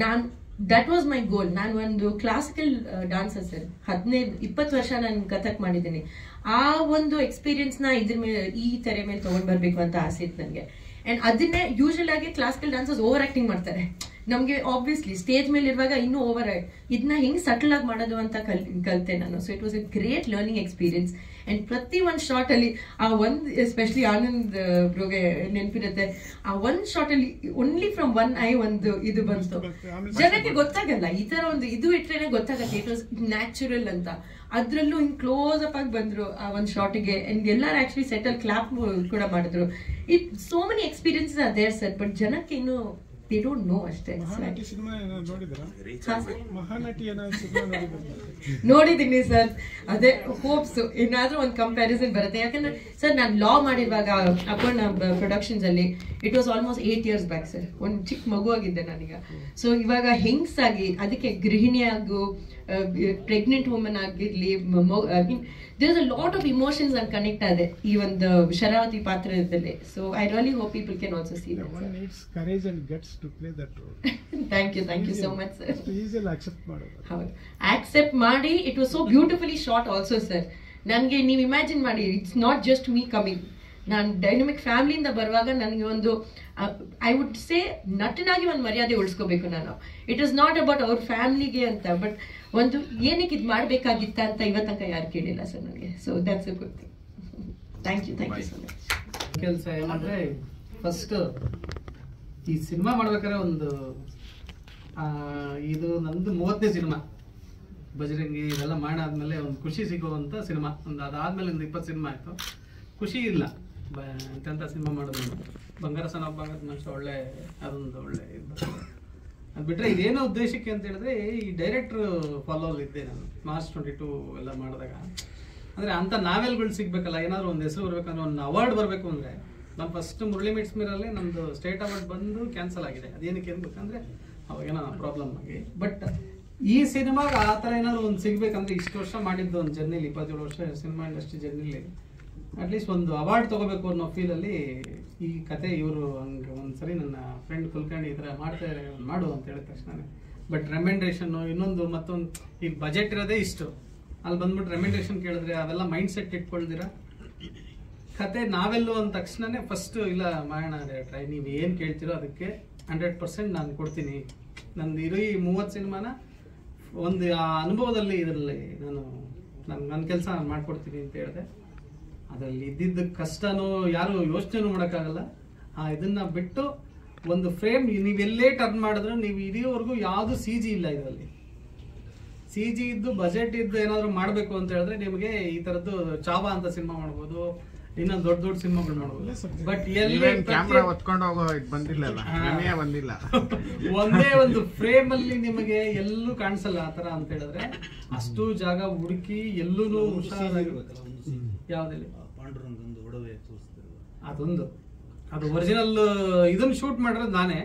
Speaker 7: ದಟ್ ವಾಸ್ ಮೈ ಗೋಲ್. ನಾನು ಒಂದು ಕ್ಲಾಸಿಕಲ್ ಡಾನ್ಸರ್ ಸರ್. 15-20 ವರ್ಷ ನಾನು ಕಥಕ್ ಮಾಡಿದ್ದೀನಿ. ಆ ಒಂದು ಎಕ್ಸ್ಪೀರಿಯನ್ಸ್ ನ ಇದ್ರ ಮೇಲೆ, ಈ ತೆರೆ ಮೇಲೆ ತಗೊಂಡ್ ಬರ್ಬೇಕು ಅಂತ ಆಸೆ ಇತ್ತು ನನಗೆ. ಅಂಡ್ ಅದನ್ನೇ ಯೂಶಲ್ ಆಗಿ ಕ್ಲಾಸಿಕಲ್ ಡಾನ್ಸರ್ಸ್ ಓವರ್ ಆಕ್ಟಿಂಗ್ ಮಾಡ್ತಾರೆ. ನಮಗೆ ಆಬ್ವಿಯಸ್ಲಿ ಸ್ಟೇಜ್ ಮೇಲೆ ಇರುವಾಗ ಇನ್ನೂ ಓವರ್ ಇದನ್ನ ಹೆಂಗ್ ಸಟಲ್ ಆಗಿ ಮಾಡೋದು ಅಂತ ಕಲಿತೆ ನಾನು. So it was A great learning experience. And ಪ್ರತಿ ಒಂದು ಶಾರ್ಟ್ ಅಲ್ಲಿ ಆ ಒಂದು ಎಸ್ಪೆಷಲಿ ಆನಂದ್ ಬ್ರೋಗೆ ನೆನಪಿರುತ್ತೆ, ಆ ಒಂದು ಶಾರ್ಟ್ ಅಲ್ಲಿ ಓನ್ಲಿ ಫ್ರಮ್ ಒನ್ ಐ ಒಂದು ಇದು ಬಂತು. ಜನಕ್ಕೆ ಗೊತ್ತಾಗಲ್ಲ, ಈ ತರ ಒಂದು ಇದು ಇಟ್ರೇನೆ ಗೊತ್ತಾಗತ್ತೆ ಇಟ್ ವಾಸ್ ನ್ಯಾಚುರಲ್ ಅಂತ. ಅದ್ರಲ್ಲೂ ಹಿಂಗ್ ಕ್ಲೋಸ್ ಅಪ್ ಆಗಿ ಬಂದ್ರು ಆ ಒಂದು ಶಾರ್ಟ್ಗೆ. ಅಂಡ್ ಎಲ್ಲರೂ ಆಕ್ಚುಲಿ ಸೆಟಲ್ ಕ್ಲಾಪ್ ಕೂಡ ಮಾಡಿದ್ರು. It so many experiences are there sir, but ಜನಕ್ಕೆ ಇನ್ನು they don't know ಅಷ್ಟೇ. ನೋಡಿದೀನಿ ಸರ್, ಅದೇ ಹೋಪ್ಸ್ ಏನಾದ್ರೂ ಒಂದು ಕಂಪ್ಯಾರಿಸನ್ ಬರುತ್ತೆ. ಯಾಕಂದ್ರೆ ಸರ್ ನಾನು ಲಾ ಮಾಡಿರುವಾಗ ಅಪರ್ಣ ಪ್ರೊಡಕ್ಷನ್ಸ್ ಅಲ್ಲಿ it was almost 8 years back sir. ಒಂದು ಚಿಕ್ಕ ಮಗು ಆಗಿದ್ದೆ ನಾನೀಗ. ಸೊ ಇವಾಗ ಹೆಂಗ್ಸಾಗಿ ಅದಕ್ಕೆ ಗೃಹಿಣಿ ಆಗು ಪ್ರೆಗ್ನೆಂಟ್ ವುಮನ್ ಆಗಿರ್ಲಿ, there is a lot of emotions and connect ಆದೆ ಈ ಒಂದು ಶರಾವತಿ ಪಾತ್ರದಲ್ಲಿ. So I really hope people can also see that.
Speaker 2: One needs courage and guts to play that role.
Speaker 7: Thank you so much sir.
Speaker 2: Easily accept ಮಾಡೋದು.
Speaker 7: ಹೌದು, accept ಮಾಡಿ. It was so beautifully short also sir. ನನಗೆ ನೀವು imagine ಮಾಡಿ, it's not just me coming. ನಾನು dynamic ಫ್ಯಾಮಿಲಿಯಿಂದ ಬರುವಾಗ ನನಗೆ ಒಂದು ಐ ವುಡ್ ಸೇ ನಟನಾಗಿ ಒಂದು ಮರ್ಯಾದೆ ಉಳಿಸ್ಕೋಬೇಕು ನಾನು. ಇಟ್ ಇಸ್ ನಾಟ್ ಅಬೌಟ್ ಅವ್ರ ಫ್ಯಾಮಿಲಿಗೆ ಅಂತ, ಬಟ್ ಒಂದು ಏನಕ್ಕೆ ಇದು ಮಾಡಬೇಕಾಗಿತ್ತ ಅಂತ ಇವತ್ತು ತನಕ ಯಾರು ಕೇಳಿಲ್ಲ ಸರ್ ನನಗೆ. So that's a good thing. Thank you so much.
Speaker 1: ಕೆಲಸ ಏನಂದ್ರೆ ಫಸ್ಟ್ ಈ ಸಿನಿಮಾ ಮಾಡ್ಬೇಕಾದ್ರೆ ಒಂದು ಇದು ನಂದು 30ನೇ ಸಿನಿಮಾ ಬಜರಂಗಿ ಇದೆಲ್ಲ ಮಾಡಾದ್ಮೇಲೆ ಒಂದು ಖುಷಿ ಸಿಗುವಂಥ ಸಿನಿಮಾ. ಒಂದು ಅದಾದ್ಮೇಲೆ ಒಂದು 20 ಸಿನಿಮಾ ಆಯಿತು, ಖುಷಿ ಇಲ್ಲ. ಎಂತೆಂಥ ಸಿನಿಮಾ ಮಾಡೋದು. ಬಂಗಾರ ಸಣ್ಣ ಭಾಗದ ಮನುಷ್ಯ ಒಳ್ಳೆ, ಅದೊಂದು ಒಳ್ಳೆ ಇದು. ಅದು ಬಿಟ್ಟರೆ ಇದೇನೋ ಉದ್ದೇಶಕ್ಕೆ ಅಂತ ಹೇಳಿದ್ರೆ ಈ ಡೈರೆಕ್ಟ್ರು ಫಾಲೋವರ್ ಇದ್ದೆ ನಾನು ಮಾರ್ಚ್ 22 ಎಲ್ಲ ಮಾಡಿದಾಗ. ಅಂದರೆ ಅಂಥ ನಾವೆಲ್ಗಳು ಸಿಗ್ಬೇಕಲ್ಲ, ಏನಾದರೂ ಒಂದು ಹೆಸರು ಬರ್ಬೇಕಂದ್ರೆ, ಒಂದು ಅವಾರ್ಡ್ ಬರಬೇಕು ಅಂದರೆ. ನಾನು ಫಸ್ಟ್ ಮುರಳಿ ಮಿಟ್ಸ್ ಮೀರಲ್ಲಿ ನಮ್ಮದು ಸ್ಟೇಟ್ ಅವಾರ್ಡ್ ಬಂದು ಕ್ಯಾನ್ಸಲ್ ಆಗಿದೆ. ಅದೇನಕ್ಕೆ ಅನ್ಬೇಕಂದ್ರೆ ಅವಾಗೇನೋ ಪ್ರಾಬ್ಲಮ್ ಆಗಿ. ಬಟ್ ಈ ಸಿನಿಮಾಗೆ ಆ ಥರ ಏನಾದ್ರು ಒಂದು ಸಿಗ್ಬೇಕಂದ್ರೆ ಇಷ್ಟು ವರ್ಷ ಮಾಡಿದ್ದು ಒಂದು ಜರ್ನಿಲಿ, 27 ವರ್ಷ ಸಿನಿಮಾ ಇಂಡಸ್ಟ್ರಿ ಜರ್ನಿಲಿ ಅಟ್ಲೀಸ್ಟ್ ಒಂದು ಅವಾರ್ಡ್ ತೊಗೋಬೇಕು ಅನ್ನೋ ಫೀಲಲ್ಲಿ ಈ ಕತೆ ಇವರು ಹಂಗೆ ಒಂದ್ಸರಿ ನನ್ನ ಫ್ರೆಂಡ್ ಕುಲ್ಕರ್ಣಿ ಈ ಥರ ಮಾಡ್ತಾರೆ ಮಾಡು ಅಂತ ಹೇಳಿದ ತಕ್ಷಣ. ಬಟ್ ರೆಮೆಂಡೇಷನ್ನು ಇನ್ನೊಂದು ಮತ್ತೊಂದು, ಈಗ ಬಜೆಟ್ ಇರೋದೇ ಇಷ್ಟು, ಅಲ್ಲಿ ಬಂದ್ಬಿಟ್ಟು ರೆಮೆಂಡೇಷನ್ ಕೇಳಿದ್ರೆ ಅವೆಲ್ಲ ಮೈಂಡ್ ಸೆಟ್ ಇಟ್ಕೊಳ್ದಿರ ಕತೆ ನಾವೆಲ್ಲೂ ಅಂದ ತಕ್ಷಣನೇ ಫಸ್ಟ್ ಇಲ್ಲ ಮಾಡೋಣ ಟ್ರೈ, ನೀವು ಏನು ಕೇಳ್ತಿರೋ ಅದಕ್ಕೆ 100% ನಾನು ಕೊಡ್ತೀನಿ. ನಂದು ಇರೋ ಈ 30 ಸಿನಿಮಾನ ಒಂದು ಆ ಅನುಭವದಲ್ಲಿ ಇದರಲ್ಲಿ ನನ್ನ ಕೆಲಸ ನಾನು ಮಾಡ್ಕೊಡ್ತೀನಿ ಅಂತ ಹೇಳಿದೆ. ಅದರಲ್ಲಿ ಇದ್ದಿದ್ದ ಕಷ್ಟನೂ ಯಾರು ಯೋಚನೆನೂ ಮಾಡೋಕ್ಕಾಗಲ್ಲ. ಇದನ್ನ ಬಿಟ್ಟು ಒಂದು ಫ್ರೇಮ್ ನೀವೆಲ್ಲೇ ಟರ್ನ್ ಮಾಡಿದ್ರು ನೀವು ಇಲ್ಲಿವರೆಗೂ ಯಾವುದು CG ಇಲ್ಲ ಇದರಲ್ಲಿ. CG ಇದ್ದು ಬಜೆಟ್ ಇದ್ದು ಏನಾದ್ರು ಮಾಡಬೇಕು ಅಂತ ಹೇಳಿದ್ರೆ ನಿಮಗೆ ಈ ಥರದ್ದು ಚಾವಾ ಅಂತ ಸಿನಿಮಾ ಮಾಡ್ಬೋದು, ಇನ್ನೊಂದು ದೊಡ್ಡ ದೊಡ್ಡ ಸಿನಿಮಾಗಳು ಮಾಡ್ಬೋದು. ಬಟ್
Speaker 2: ಕ್ಯಾಮ್ರಾ ಹೊತ್ಕೊಂಡು ಹೋಗೋ ಬಂದಿಲ್ಲ,
Speaker 1: ಒಂದೇ ಒಂದು ಫ್ರೇಮ್ ಅಲ್ಲಿ ನಿಮಗೆ ಎಲ್ಲೂ ಕಾಣಿಸಲ್ಲ ಆ ತರ ಅಂತ ಹೇಳಿದ್ರೆ ಅಷ್ಟು ಜಾಗ ಹುಡುಕಿ ಎಲ್ಲೂ ಹುಷಾರಾಗಿರ್ಬೇಕಲ್ಲ. ಯಾವ್ದಲ್ಲಿ ಅದೊಂದು ಅದು ಒರಿಜಿನಲ್ ಇದನ್ನ ಶೂಟ್ ಮಾಡಿರೋದು ನಾನೇ.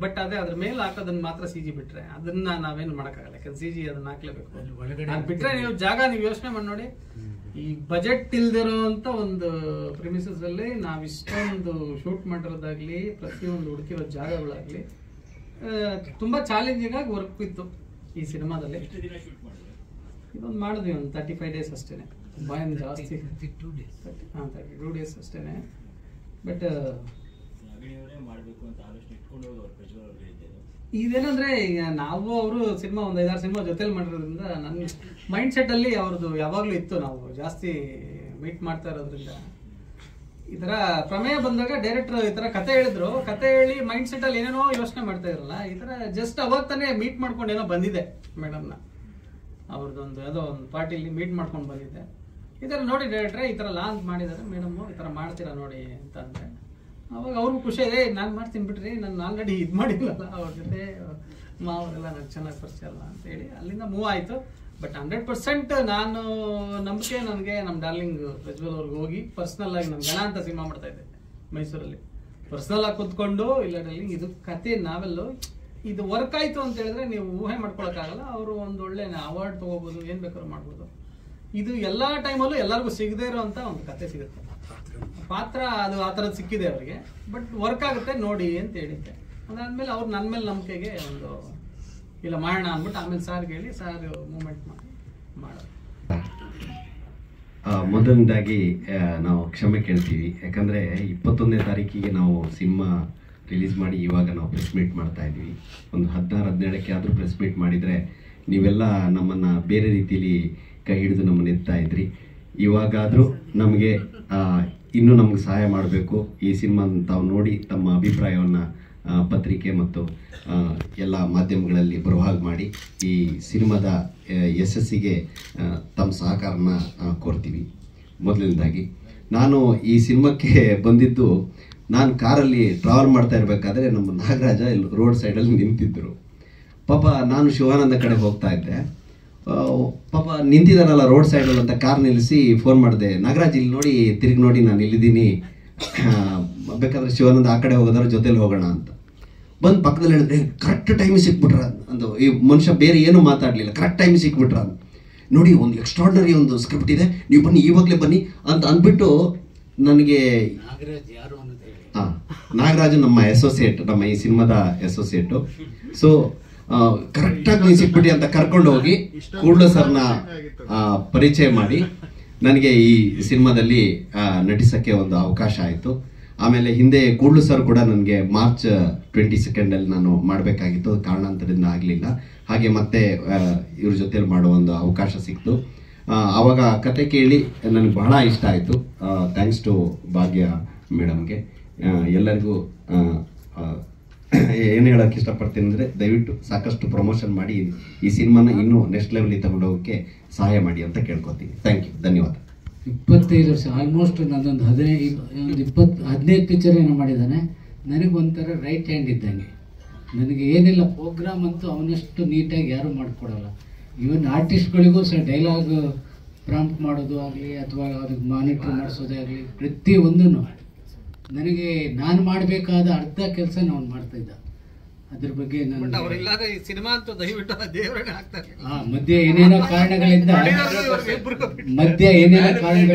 Speaker 1: ಬಟ್ ಅದೇ ಅದ್ರ ಮೇಲೆ ಹಾಕೋದನ್ನ ಮಾತ್ರ CG ಬಿಟ್ರೆ ಅದನ್ನ ನಾವೇನು ಮಾಡೋಕ್ಕಾಗಲ್ಲ, ಯಾಕಂದ್ರೆ CG ಅದನ್ನ ಹಾಕ್ಲೇಬೇಕು. ಅದ್ ಬಿಟ್ರೆ ನೀವು ಜಾಗ ನೀವು ಯೋಚನೆ ಮಾಡಿ ನೋಡಿ, ಈ ಬಜೆಟ್ ಇಲ್ದಿರೋ ಅಂತ ಒಂದು ಪ್ರಿಮಿಸಸ್ ಅಲ್ಲಿ ನಾವ್ ಇಷ್ಟೊಂದು ಶೂಟ್ ಮಾಡಿರೋದಾಗ್ಲಿ ಪ್ರತಿಯೊಂದು ಹುಡುಕಿರೋ ಜಾಗಗಳಾಗ್ಲಿ ತುಂಬಾ ಚಾಲೆಂಜಿಂಗ್ ಆಗಿ ವರ್ಕ್ ಇತ್ತು ಈ ಸಿನಿಮಾದಲ್ಲಿ. ಇದೊಂದು ಮಾಡಿದ್ವಿ ಒಂದು 35 days ಅಷ್ಟೇನೆ, ಬಾಯನ್ ಜಾಸ್ತಿ 32 days ಅಷ್ಟೇನೆ. ಬಟ್ ಇದೇನಂದ್ರೆ ಈಗ ನಾವು ಅವರು ಸಿನಿಮಾ ಒಂದು 5-6 ಸಿನಿಮಾ ಜೊತೆಲಿ ಮಾಡಿರೋದ್ರಿಂದ ನನ್ನ ಮೈಂಡ್ ಸೆಟ್ ಅಲ್ಲಿ ಅವ್ರದ್ದು ಯಾವಾಗ್ಲೂ ಇತ್ತು. ನಾವು ಜಾಸ್ತಿ ಮೀಟ್ ಮಾಡ್ತಾ ಇರೋದ್ರಿಂದ ಈ ತರ ಪ್ರಮೇಯ ಬಂದಾಗ ಡೈರೆಕ್ಟರ್ ಈ ತರ ಕತೆ ಹೇಳಿದ್ರು, ಕತೆ ಹೇಳಿ ಮೈಂಡ್ ಸೆಟ್ ಅಲ್ಲಿ ಏನೇನೋ ಯೋಚನೆ ಮಾಡ್ತಾ ಇರಲ್ಲ. ಈ ತರ ಜಸ್ಟ್ ಅವಾಗ ತಾನೇ ಮೀಟ್ ಮಾಡ್ಕೊಂಡು ಏನೋ ಬಂದಿದೆ ಮೇಡಮ್ನ, ಅವ್ರದ್ದೊಂದು ಯಾವುದೋ ಒಂದು ಪಾರ್ಟಿಲಿ ಮೀಟ್ ಮಾಡ್ಕೊಂಡು ಬಂದಿದ್ದೆ. ಈ ಥರ ನೋಡಿ ಡೈರೆಕ್ಟ್ರೆ ಈ ಥರ ಲಾಂಚ್ ಮಾಡಿದ್ದಾರೆ ಮೇಡಮ್ಮು, ಈ ಥರ ಮಾಡ್ತೀರಾ ನೋಡಿ ಅಂತ ಅಂದರೆ ಅವಾಗ ಅವ್ರಿಗೂ ಖುಷಿ ಇದೆ. ನಾನು ಮಾಡ್ತೀನಿ ಬಿಟ್ರಿ, ನಾನು ಆಲ್ರೆಡಿ ಇದು ಮಾಡಿಲ್ಲಲ್ಲ ಅವ್ರ ಜೊತೆ ಮಾವರೆಲ್ಲ ನನಗೆ ಚೆನ್ನಾಗಿ ಪರಿಚಯ ಅಲ್ಲ ಅಂತೇಳಿ ಅಲ್ಲಿಂದ ಮೂವ್ ಆಯಿತು. ಬಟ್ 100% ನಾನು ನಂಬಿಕೆ ನನಗೆ ನಮ್ಮ ಡಾರ್ಲಿಂಗ್ ಪ್ರಜ್ವಲ್ ಅವ್ರಿಗೆ ಹೋಗಿ ಪರ್ಸ್ನಲ್ ಆಗಿ ನಮ್ಮ ಗಣ ಅಂತ ಸಿನಿಮಾ ಮಾಡ್ತಾ ಇದ್ದೆ ಮೈಸೂರಲ್ಲಿ, ಪರ್ಸ್ನಲ್ ಆಗಿ ಕೂತ್ಕೊಂಡು ಇಲ್ಲ ಡಾರ್ಲಿಂಗ್ ಇದು ಕತೆ ನಾವೆಲ್ಲೂ ಇದು ವರ್ಕ್ ಆಯಿತು ಅಂತ ಹೇಳಿದ್ರೆ ನೀವು ಊಹೆ ಮಾಡ್ಕೊಳಕ್ಕಾಗಲ್ಲ. ಅವರು ಒಂದು ಒಳ್ಳೆ ಅವಾರ್ಡ್ ತೊಗೋಬೋದು, ಏನು ಬೇಕಾದ್ರೂ ಮಾಡ್ಬೋದು. ಇದು ಎಲ್ಲ ಟೈಮಲ್ಲೂ ಎಲ್ಲರಿಗೂ ಸಿಗದೇ ಇರೋಂಥ ಒಂದು ಕತೆ ಸಿಗುತ್ತೆ, ಪಾತ್ರ ಅದು ಆ ಥರದ್ದು ಸಿಕ್ಕಿದೆ ಅವರಿಗೆ. ಬಟ್ ವರ್ಕ್ ಆಗುತ್ತೆ ನೋಡಿ ಅಂತ ಹೇಳಿದ್ದೆ. ಅದಾದ್ಮೇಲೆ ಅವ್ರು ನನ್ನ ಮೇಲೆ ನಂಬಿಕೆಗೆ ಒಂದು ಇಲ್ಲ ಮಾಡೋಣ ಅಂದ್ಬಿಟ್ಟು ಆಮೇಲೆ ಸಾರ್ಗೆ ಹೇಳಿ ಸಾರ್ ಮೂಮೆಂಟ್ ಮಾಡೋದು.
Speaker 8: ಮೊದಲನೇದಾಗಿ ನಾವು ಕ್ಷಮೆ ಕೇಳ್ತೀವಿ, ಯಾಕಂದರೆ 21ನೇ ತಾರೀಕಿಗೆ ನಾವು ಸಿನಿಮಾ ರಿಲೀಸ್ ಮಾಡಿ ಇವಾಗ ನಾವು ಪ್ರೆಸ್ ಮೀಟ್ ಮಾಡ್ತಾ ಇದ್ವಿ. ಒಂದು 16-17ಕ್ಕೆ ಆದರೂ ಪ್ರೆಸ್ ಮೀಟ್ ಮಾಡಿದರೆ ನೀವೆಲ್ಲ ನಮ್ಮನ್ನು ಬೇರೆ ರೀತಿಯಲ್ಲಿ ಕೈ ಹಿಡಿದು ನಮ್ಮನ್ನು ಎತ್ತಾ ಇದ್ರಿ. ಇವಾಗಾದರೂ ನಮಗೆ ಇನ್ನೂ ನಮ್ಗೆ ಸಹಾಯ ಮಾಡಬೇಕು. ಈ ಸಿನಿಮಾ ತಾವು ನೋಡಿ ತಮ್ಮ ಅಭಿಪ್ರಾಯವನ್ನು ಪತ್ರಿಕೆ ಮತ್ತು ಎಲ್ಲ ಮಾಧ್ಯಮಗಳಲ್ಲಿ ಬರುವ ಹಾಗೆ ಮಾಡಿ ಈ ಸಿನಿಮಾದ ಯಶಸ್ಸಿಗೆ ತಮ್ಮ ಸಹಕಾರನ ಕೋರ್ತೀವಿ. ಮೊದಲನೇದಾಗಿ ನಾನು ಈ ಸಿನಿಮಾಕ್ಕೆ ಬಂದಿದ್ದು, ನಾನು ಕಾರಲ್ಲಿ ಟ್ರಾವೆಲ್ ಮಾಡ್ತಾ ಇರಬೇಕಾದ್ರೆ ನಮ್ಮ ನಾಗರಾಜ ಇಲ್ಲಿ ರೋಡ್ ಸೈಡಲ್ಲಿ ನಿಂತಿದ್ದರು. ಪಾಪ ನಾನು ಶಿವಾನಂದ ಕಡೆ ಹೋಗ್ತಾ ಇದ್ದೆ. ಪಾಪ ನಿಂತಿದ್ದಾರಲ್ಲ ರೋಡ್ ಸೈಡಲ್ಲಿ ಅಂತ ಕಾರ್ ನಿಲ್ಲಿಸಿ ಫೋನ್ ಮಾಡಿದೆ, ನಾಗರಾಜ್ ಇಲ್ಲಿ ನೋಡಿ, ತಿರುಗಿ ನೋಡಿ, ನಾನು ಇಲ್ಲಿದ್ದೀನಿ, ಬೇಕಾದ್ರೆ ಶಿವಾನಂದ ಆ ಕಡೆ ಹೋಗೋದಾದ್ರೆ ಜೊತೆಲಿ ಹೋಗೋಣ ಅಂತ. ಬಂದು ಪಕ್ಕದಲ್ಲಿ ಹೇಳಿದ್ರೆ ಕರೆಕ್ಟ್ ಟೈಮಿಗೆ ಸಿಕ್ಬಿಟ್ರ ಅಂದು. ಈ ಮನುಷ್ಯ ಬೇರೆ ಏನೂ ಮಾತಾಡಲಿಲ್ಲ, ಕರೆಕ್ಟ್ ಟೈಮಿಗೆ ಸಿಕ್ಬಿಟ್ರ. ನೋಡಿ ಒಂದು ಎಕ್ಸ್ಟ್ರಾರ್ಡನರಿ ಒಂದು ಸ್ಕ್ರಿಪ್ಟ್ ಇದೆ, ನೀವು ಬನ್ನಿ, ಇವಾಗಲೇ ಬನ್ನಿ ಅಂತ ಅಂದ್ಬಿಟ್ಟು ನನಗೆ ನಾಗರಾಜು ನಮ್ಮ ಅಸೋಸಿಯೇಟ್, ನಮ್ಮ ಈ ಸಿನಿಮಾದ ಅಸೋಸಿಯೇಟು. ಸೊ ಕರೆಕ್ಟಾಗಿ ನೀವು ಸಿಕ್ಬಿಟ್ಟು ಅಂತ ಕರ್ಕೊಂಡು ಹೋಗಿ ಕೂಡ್ಲು ಸರ್ನ ಪರಿಚಯ ಮಾಡಿ ನನಗೆ ಈ ಸಿನಿಮಾದಲ್ಲಿ ನಟಿಸೋಕ್ಕೆ ಒಂದು ಅವಕಾಶ ಆಯಿತು. ಆಮೇಲೆ ಹಿಂದೆ ಕೂಡ್ಲು ಸರ್ ಕೂಡ ನನಗೆ ಮಾರ್ಚ್ 22 ನಾನು ಮಾಡಬೇಕಾಗಿತ್ತು, ಕಾರಣಾಂತರದಿಂದ ಆಗಲಿಲ್ಲ. ಹಾಗೆ ಮತ್ತೆ ಇವ್ರ ಜೊತೆಲಿ ಮಾಡೋ ಒಂದು ಅವಕಾಶ ಸಿಕ್ತು. ಆವಾಗ ಕತೆ ಕೇಳಿ ನನಗೆ ಬಹಳ ಇಷ್ಟ ಆಯಿತು. ಥ್ಯಾಂಕ್ಸ್ ಟು ಭಾಗ್ಯ ಮೇಡಮ್ಗೆ. ಎಲ್ಲರಿಗೂ ಏನು ಹೇಳೋಕ್ಕೆ ಇಷ್ಟಪಡ್ತೀನಿ ಅಂದರೆ, ದಯವಿಟ್ಟು ಸಾಕಷ್ಟು ಪ್ರಮೋಷನ್ ಮಾಡಿ ಈ ಸಿನಿಮಾನ ಇನ್ನೂ ನೆಕ್ಸ್ಟ್ ಲೆವೆಲಿಗೆ ತಗೊಂಡೋಗೋಕ್ಕೆ ಸಹಾಯ ಮಾಡಿ ಅಂತ ಕೇಳ್ಕೊತೀನಿ. ಥ್ಯಾಂಕ್ ಯು, ಧನ್ಯವಾದ.
Speaker 1: 25 ವರ್ಷ ಆಲ್ಮೋಸ್ಟ್ ನನ್ನೊಂದು 15 ಪಿಕ್ಚರ್ ಏನೋ ಮಾಡಿದ್ದಾನೆ. ನನಗೊಂಥರ ರೈಟ್ ಹ್ಯಾಂಡ್ ಇದ್ದಂಗೆ. ನನಗೆ ಏನಿಲ್ಲ ಪ್ರೋಗ್ರಾಮ್ ಅಂತೂ ಅವನಷ್ಟು ನೀಟಾಗಿ ಯಾರೂ ಮಾಡಿಕೊಡಲ್ಲ. ಈವನ್ ಆರ್ಟಿಸ್ಟ್ಗಳಿಗೂ ಸಹ ಡೈಲಾಗ್ ಪ್ರಾಂಪ್ಟ್ ಮಾಡೋದು ಆಗಲಿ ಅಥವಾ ಅದಕ್ಕೆ ಮಾನಿಟ್ರ್ ಮಾಡಿಸೋದೇ ಆಗಲಿ, ಪ್ರತಿಯೊಂದೂ ನನಗೆ ನಾನು ಮಾಡಬೇಕಾದ ಅರ್ಧ ಕೆಲಸ ನಾವು ಮಾಡ್ತಾಯಿದ್ದ. ಅದ್ರ ಬಗ್ಗೆ ನಾನು ಮಧ್ಯೆ ಏನೇನೋ ಕಾರಣಗಳಿಂದ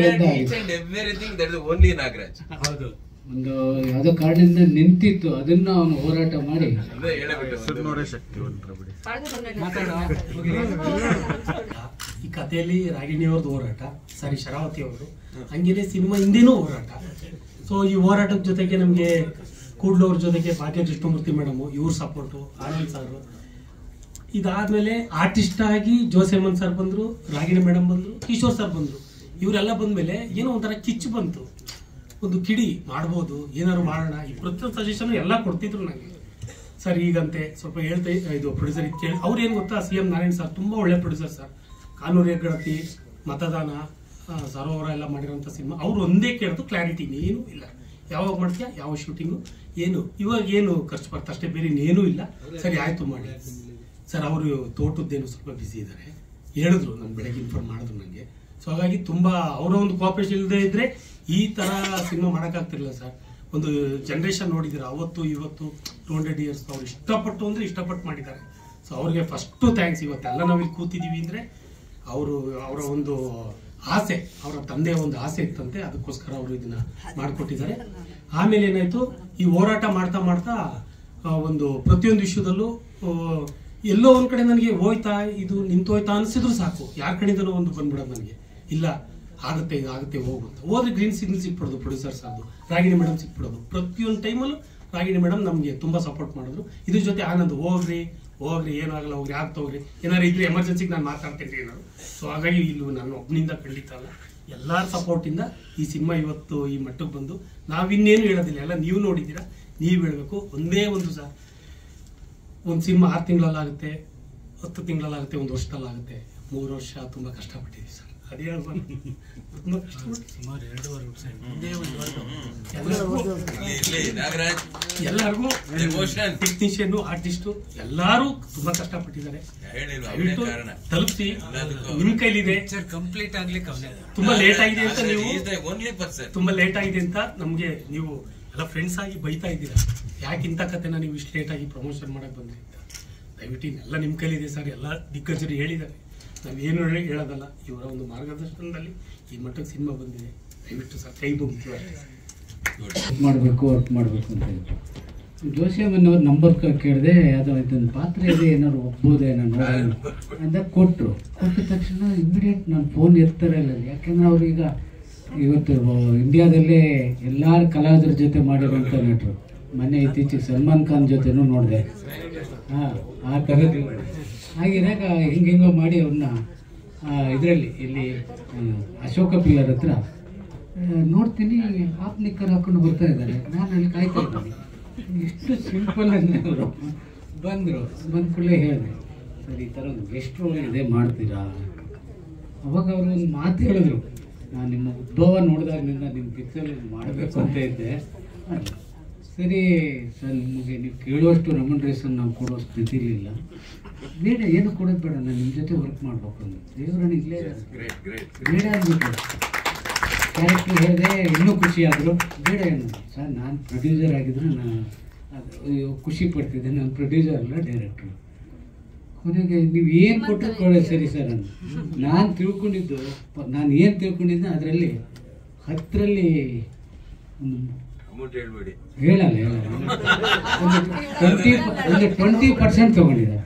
Speaker 1: ಹೌದು ಒಂದು ಯಾವುದೋ ಕಾರಣದಿಂದ ನಿಂತಿತ್ತು, ಅದನ್ನ ಅವನು ಹೋರಾಟ ಮಾಡಿ
Speaker 9: ಈ ಕಥೆಯಲ್ಲಿ ರಾಗಿಣಿಯವ್ರದ್ದು ಹೋರಾಟ, ಸಾರಿ ಶರಾವತಿ ಅವರು, ಹಂಗೇನೆ ಸಿನಿಮಾ ಹಿಂದೇನೂ ಹೋರಾಟ. ಸೊ ಈ ಹೋರಾಟದ ಜೊತೆಗೆ ನಮಗೆ ಕೂಡ್ಲು ಅವ್ರ ಜೊತೆಗೆ ಭಾಗ್ಯ ಕೃಷ್ಣಮೂರ್ತಿ ಮೇಡಮು, ಇವ್ರ ಸಪೋರ್ಟು, ಆನಂದ್ ಸಾರು. ಇದಾದ್ಮೇಲೆ ಆರ್ಟಿಸ್ಟ್ ಆಗಿ ಜೋಸೆಮನ್ ಸರ್ ಬಂದ್ರು, ರಾಗಿಣಿ ಮೇಡಮ್ ಬಂದ್ರು, ಕಿಶೋರ್ ಸರ್ ಬಂದ್ರು. ಇವರೆಲ್ಲ ಬಂದ್ಮೇಲೆ ಏನೋ ಒಂಥರ ಕಿಚ್ಚು ಬಂತು, ಒಂದು ಕಿಡಿ ಮಾಡ್ಬೋದು, ಏನಾದ್ರು ಮಾಡೋಣ. ಈ ಪ್ರತಿಯೊಂದು ಸಜೆಷನ್ ಎಲ್ಲ ಕೊಡ್ತಿದ್ರು ನನಗೆ. ಸರ್ ಈಗಂತೆ ಸ್ವಲ್ಪ ಹೇಳ್ತಾ ಇದು ಪ್ರೊಡ್ಯೂಸರ್ ಇದು ಕೇಳಿ, ಅವ್ರು ಏನು ಗೊತ್ತಾ, CM ನಾರಾಯಣ್ ಸರ್ ತುಂಬ ಒಳ್ಳೆ ಪ್ರೊಡ್ಯೂಸರ್ ಸರ್. ಕಾನೂರು ಹೆಗ್ಗಡತಿ, ಮತದಾನ, ಸರೋವರ ಎಲ್ಲ ಮಾಡಿರೋಂಥ ಸಿನಿಮಾ. ಅವ್ರು ಒಂದೇ ಕೇಳಿದ್ರು, ಕ್ಲಾರಿಟಿ ಏನೂ ಇಲ್ಲ, ಯಾವಾಗ ಮಾಡ್ತೀಯಾ, ಯಾವ ಶೂಟಿಂಗು, ಏನು ಇವಾಗ ಏನು ಖರ್ಚು ಬರ್ತದೆ ಅಷ್ಟೇ, ಬೇರೆ ಇನ್ನೇನೂ ಇಲ್ಲ. ಸರಿ ಆಯಿತು ಮಾಡಿ ಸರ್. ಅವರು ತೋಟದ್ದೇನು ಸ್ವಲ್ಪ ಬ್ಯುಸಿ ಇದ್ದಾರೆ ಹೇಳಿದ್ರು, ನಾನು ಬೆಳಗ್ಗೆ ಇನ್ಫಾರ್ಮ್ ಮಾಡಿದ್ರು ನನಗೆ. ಸೊ ಹಾಗಾಗಿ ತುಂಬ ಅವರ ಒಂದು ಕೋಆಪರೇಷನ್ ಇಲ್ಲದೆ ಇದ್ರೆ ಈ ಥರ ಸಿನಿಮಾ ಮಾಡೋಕ್ಕಾಗ್ತಿರಲಿಲ್ಲ ಸರ್. ಒಂದು ಜನ್ರೇಷನ್ ನೋಡಿದ್ದೀರ, ಅವತ್ತು ಇವತ್ತು 200 years ಅವ್ರು ಇಷ್ಟಪಟ್ಟು ಅಂದರೆ ಇಷ್ಟಪಟ್ಟು ಮಾಡಿದ್ದಾರೆ. ಸೊ ಅವ್ರಿಗೆ ಫಸ್ಟು ಥ್ಯಾಂಕ್ಸ್. ಇವತ್ತೆಲ್ಲ ನಾವಿಲ್ಲಿ ಕೂತಿದ್ದೀವಿ ಅಂದರೆ ಅವರ ಒಂದು ಆಸೆ, ಅವರ ತಂದೆಯ ಒಂದು ಆಸೆ ಇತ್ತಂತೆ, ಅದಕ್ಕೋಸ್ಕರ ಅವರು ಇದನ್ನ ಮಾಡಿಕೊಟ್ಟಿದ್ದಾರೆ. ಆಮೇಲೆ ಏನಾಯ್ತು, ಈ ಹೋರಾಟ ಮಾಡ್ತಾ ಮಾಡ್ತಾ ಒಂದು ಪ್ರತಿಯೊಂದು ವಿಷಯದಲ್ಲೂ ಎಲ್ಲೋ ಒಂದ್ ಕಡೆ ನನಗೆ ಹೋಯ್ತಾ, ಇದು ನಿಂತೋಯ್ತಾ ಅನಿಸಿದ್ರು ಸಾಕು, ಯಾರ ಕಡೆಯಿಂದನೋ ಒಂದು ಬಂದ್ಬಿಡೋದು ನನಗೆ. ಇಲ್ಲ ಆಗುತ್ತೆ, ಇದು ಆಗುತ್ತೆ, ಹೋಗುತ್ತೆ. ಹೋದ್ರೆ ಗ್ರೀನ್ ಸಿಗ್ನಲ್ ಸಿಕ್ಬಿಡೋದು ಪ್ರೊಡ್ಯೂಸರ್ಸ್, ಅದು ರಾಗಿಣಿ ಮೇಡಮ್ ಸಿಕ್ಬಿಡೋದು. ಪ್ರತಿಯೊಂದು ಟೈಮಲ್ಲೂ ರಾಗಿಣಿ ಮೇಡಮ್ ನಮಗೆ ತುಂಬಾ ಸಪೋರ್ಟ್ ಮಾಡಿದ್ರು. ಇದ್ರ ಜೊತೆ ಆನಂದ್, ಹೋಗ್ರಿ ಏನಾಗಲ್ಲ, ಹೋಗ್ರಿ ಆಗ್ತಾ ಹೋಗ್ರಿ, ಏನಾದ್ರು ಇದ್ರೆ ಎಮರ್ಜೆನ್ಸಿಗೆ ನಾನು ಮಾತಾಡ್ತೇನೆ ಏನಾದ್ರು. ಸೊ ಹಾಗಾಗಿ ಇಲ್ಲಿ ನಾನು ಒಬ್ಬನಿಂದ ಖಂಡಿತ ಅಲ್ಲ, ಎಲ್ಲರ ಸಪೋರ್ಟಿಂದ ಈ ಸಿನಿಮಾ ಇವತ್ತು ಈ ಮಟ್ಟಕ್ಕೆ ಬಂದು. ನಾವಿನ್ನೇನು ಹೇಳೋದಿಲ್ಲ, ಎಲ್ಲ ನೀವು ನೋಡಿದ್ದೀರಾ, ನೀವು ಹೇಳಬೇಕು. ಒಂದೇ ಒಂದು ಸರ್, ಒಂದು ಸಿನಿಮಾ 6 ತಿಂಗಳಲ್ಲಾಗುತ್ತೆ, 10 ತಿಂಗಳಲ್ಲಾಗುತ್ತೆ, 1 ವರ್ಷದಲ್ಲಾಗುತ್ತೆ. 3 ವರ್ಷ ತುಂಬ ಕಷ್ಟಪಟ್ಟಿದ್ದೀವಿ ಸರ್. ಅದೇ ಎಲ್ಲರಿಗೂ ಟೆಕ್ನಿಷಿಯನ್, ಆರ್ಟಿಸ್ಟು ಎಲ್ಲರೂ ತುಂಬಾ ಕಷ್ಟಪಟ್ಟಿದ್ದಾರೆ. ತಲುಪಿಸಿ ನಿಮ್ ಕೈಲಿದೆ. ಕಂಪ್ಲೀಟ್ ಆಗ್ಲಿಕ್ಕೆ ತುಂಬಾ ಲೇಟ್ ಆಗಿದೆ ಅಂತ ತುಂಬಾ ಲೇಟ್ ಆಗಿದೆ ಅಂತ ನಮ್ಗೆ ನೀವು ಎಲ್ಲ ಫ್ರೆಂಡ್ಸ್ ಆಗಿ ಬೈತಾ ಇದ್ದೀರಾ, ಯಾಕೆ ಇಂಥ ಕಥೆನ ನೀವು ಇಷ್ಟು ಲೇಟ್ ಆಗಿ ಪ್ರಮೋಷನ್ ಮಾಡಕ್ ಬಂದ್ರಿ ಅಂತ. ದಯವಿಟ್ಟು ಎಲ್ಲ ನಿಮ್ ಕೈಲಿದೆ ಸರ್. ಎಲ್ಲ ದಿಗ್ಗಜರು ಹೇಳಿದ್ದಾರೆ, ನಾವೇನು ಹೇಳೋದಲ್ಲ. ಇವರ ಒಂದು ಮಾರ್ಗದರ್ಶನದಲ್ಲಿ ಈ ಮಟ್ಟಕ್ಕೆ ಸಿನಿಮಾ ಬಂದಿದೆ. ದಯವಿಟ್ಟು ಸರ್ ಕೈ ಮುಗಿತೀವಿ,
Speaker 1: ವರ್ಕ್ ಮಾಡಬೇಕು ಅಂತ ಹೇಳಿದ್ರು. ಜೋಶಿಯಮ್ಮನವ್ರ ನಂಬರ್ ಕೇಳಿದೆ, ಯಾವುದೋ ಇದೊಂದು ಪಾತ್ರ ಇದೆ, ಏನಾದ್ರು ಒಗ್ಬೋದೇನೋ ನೋಡೋಣ ಅಂತ ಕೊಟ್ಟರು. ಕೊಟ್ಟ ತಕ್ಷಣ ಇಮಿಡಿಯೇಟ್ ನಾನು ಫೋನ್ ಎತ್ತಾರೆ ಇಲ್ಲ, ಯಾಕೆಂದ್ರೆ ಅವರು ಈಗ ಇವತ್ತು ಇಂಡಿಯಾದಲ್ಲೇ ಎಲ್ಲರ ಕಲಾವಿದರ ಜೊತೆ ಮಾಡಿರೋಂಥ ನಟರು. ಮೊನ್ನೆ ಇತ್ತೀಚೆಗೆ ಸಲ್ಮಾನ್ ಖಾನ್ ಜೊತೆನೂ ನೋಡಿದೆ. ಹಾಂ, ಆ ಥರದ್ದು ಹಾಗಿರಾಗ ಹಿಂಗೆಂಗೋ ಮಾಡಿ ಅವ್ರನ್ನ ಇದರಲ್ಲಿ ಇಲ್ಲಿ ಅಶೋಕ ಪಿಲ್ಲರ್ ಹತ್ರ ನೋಡ್ತೀನಿ, ಹಾಫ್ ನಿಕ್ಕರ್ ಹಾಕೊಂಡು ಬರ್ತಾ ಇದ್ದಾರೆ. ನಾನು ಅಲ್ಲಿ ಕಾಯ್ತಾ ಇದ್ದೀನಿ. ಎಷ್ಟು ಸಿಂಪಲ್ ಅಂದರೆ ಅವರು ಬಂದರು. ಬಂದ ಕೂಡಲೇ ಹೇಳಿದೆ, ಸರ್ ಈ ಥರ ಒಂದು ಗೆಸ್ಟ್ ರೋಲ್ ಇದೆ, ಮಾಡ್ತೀರಾ? ಅವಾಗ ಅವರು ಒಂದು ಮಾತು ಹೇಳಿದ್ರು, ನಾನು ನಿಮ್ಮ ಉದ್ಭವ ನೋಡಿದಾಗಿನಿಂದ ನಿಮ್ಮ ಪಿಕ್ಚರ್ ಮಾಡಬೇಕು ಅಂತ ಇದ್ದೆ. ಸರಿ ಸರ್, ನಿಮಗೆ ನೀವು ಕೇಳುವಷ್ಟು ರೆಮ್ಯುನರೇಷನ್ ನಾವು ಕೊಡೋ ಸ್ಥಿತಿಲಿಲ್ಲ, ಬೇಡ ಏನು ಕೊಡೋದು ಬೇಡ, ನಾನು ನಿಮ್ಮ ಜೊತೆ ವರ್ಕ್ ಮಾಡಬೇಕು ಅಂತ ದೇವರನ್ನ ಇಲ್ಲೇ ಬೇಡ ಅಂದ್ಬಿಟ್ಟು ಕ್ಯಾರೆಕ್ಟರ್ ಹೇಳಿದೆ. ಇನ್ನೂ ಖುಷಿ ಆದರು. ಬೇಡ ಏನು ಸರ್, ನಾನು ಪ್ರೊಡ್ಯೂಸರ್ ಆಗಿದ್ರೆ ನಾನು ಖುಷಿ ಪಡ್ತಿದ್ದೆ, ನಾನು ಪ್ರೊಡ್ಯೂಸರ್ ಅಲ್ಲ ಡೈರೆಕ್ಟ್ರು. ಕೊನೆಗೆ ನೀವು ಏನು ಕೊಟ್ಟು ಕೊಡೋ ಸರಿ ಸರ್ ಅಂತ ನಾನು ತಿಳ್ಕೊಂಡಿದ್ದು. ನಾನು ಏನು ತಿಳ್ಕೊಂಡಿದ್ದೆ ಅದರಲ್ಲಿ 10ರಲ್ಲಿ ಹೇಳಲ್ಲ ಒಂದು 20% ತೊಗೊಂಡಿದ್ದಾರೆ.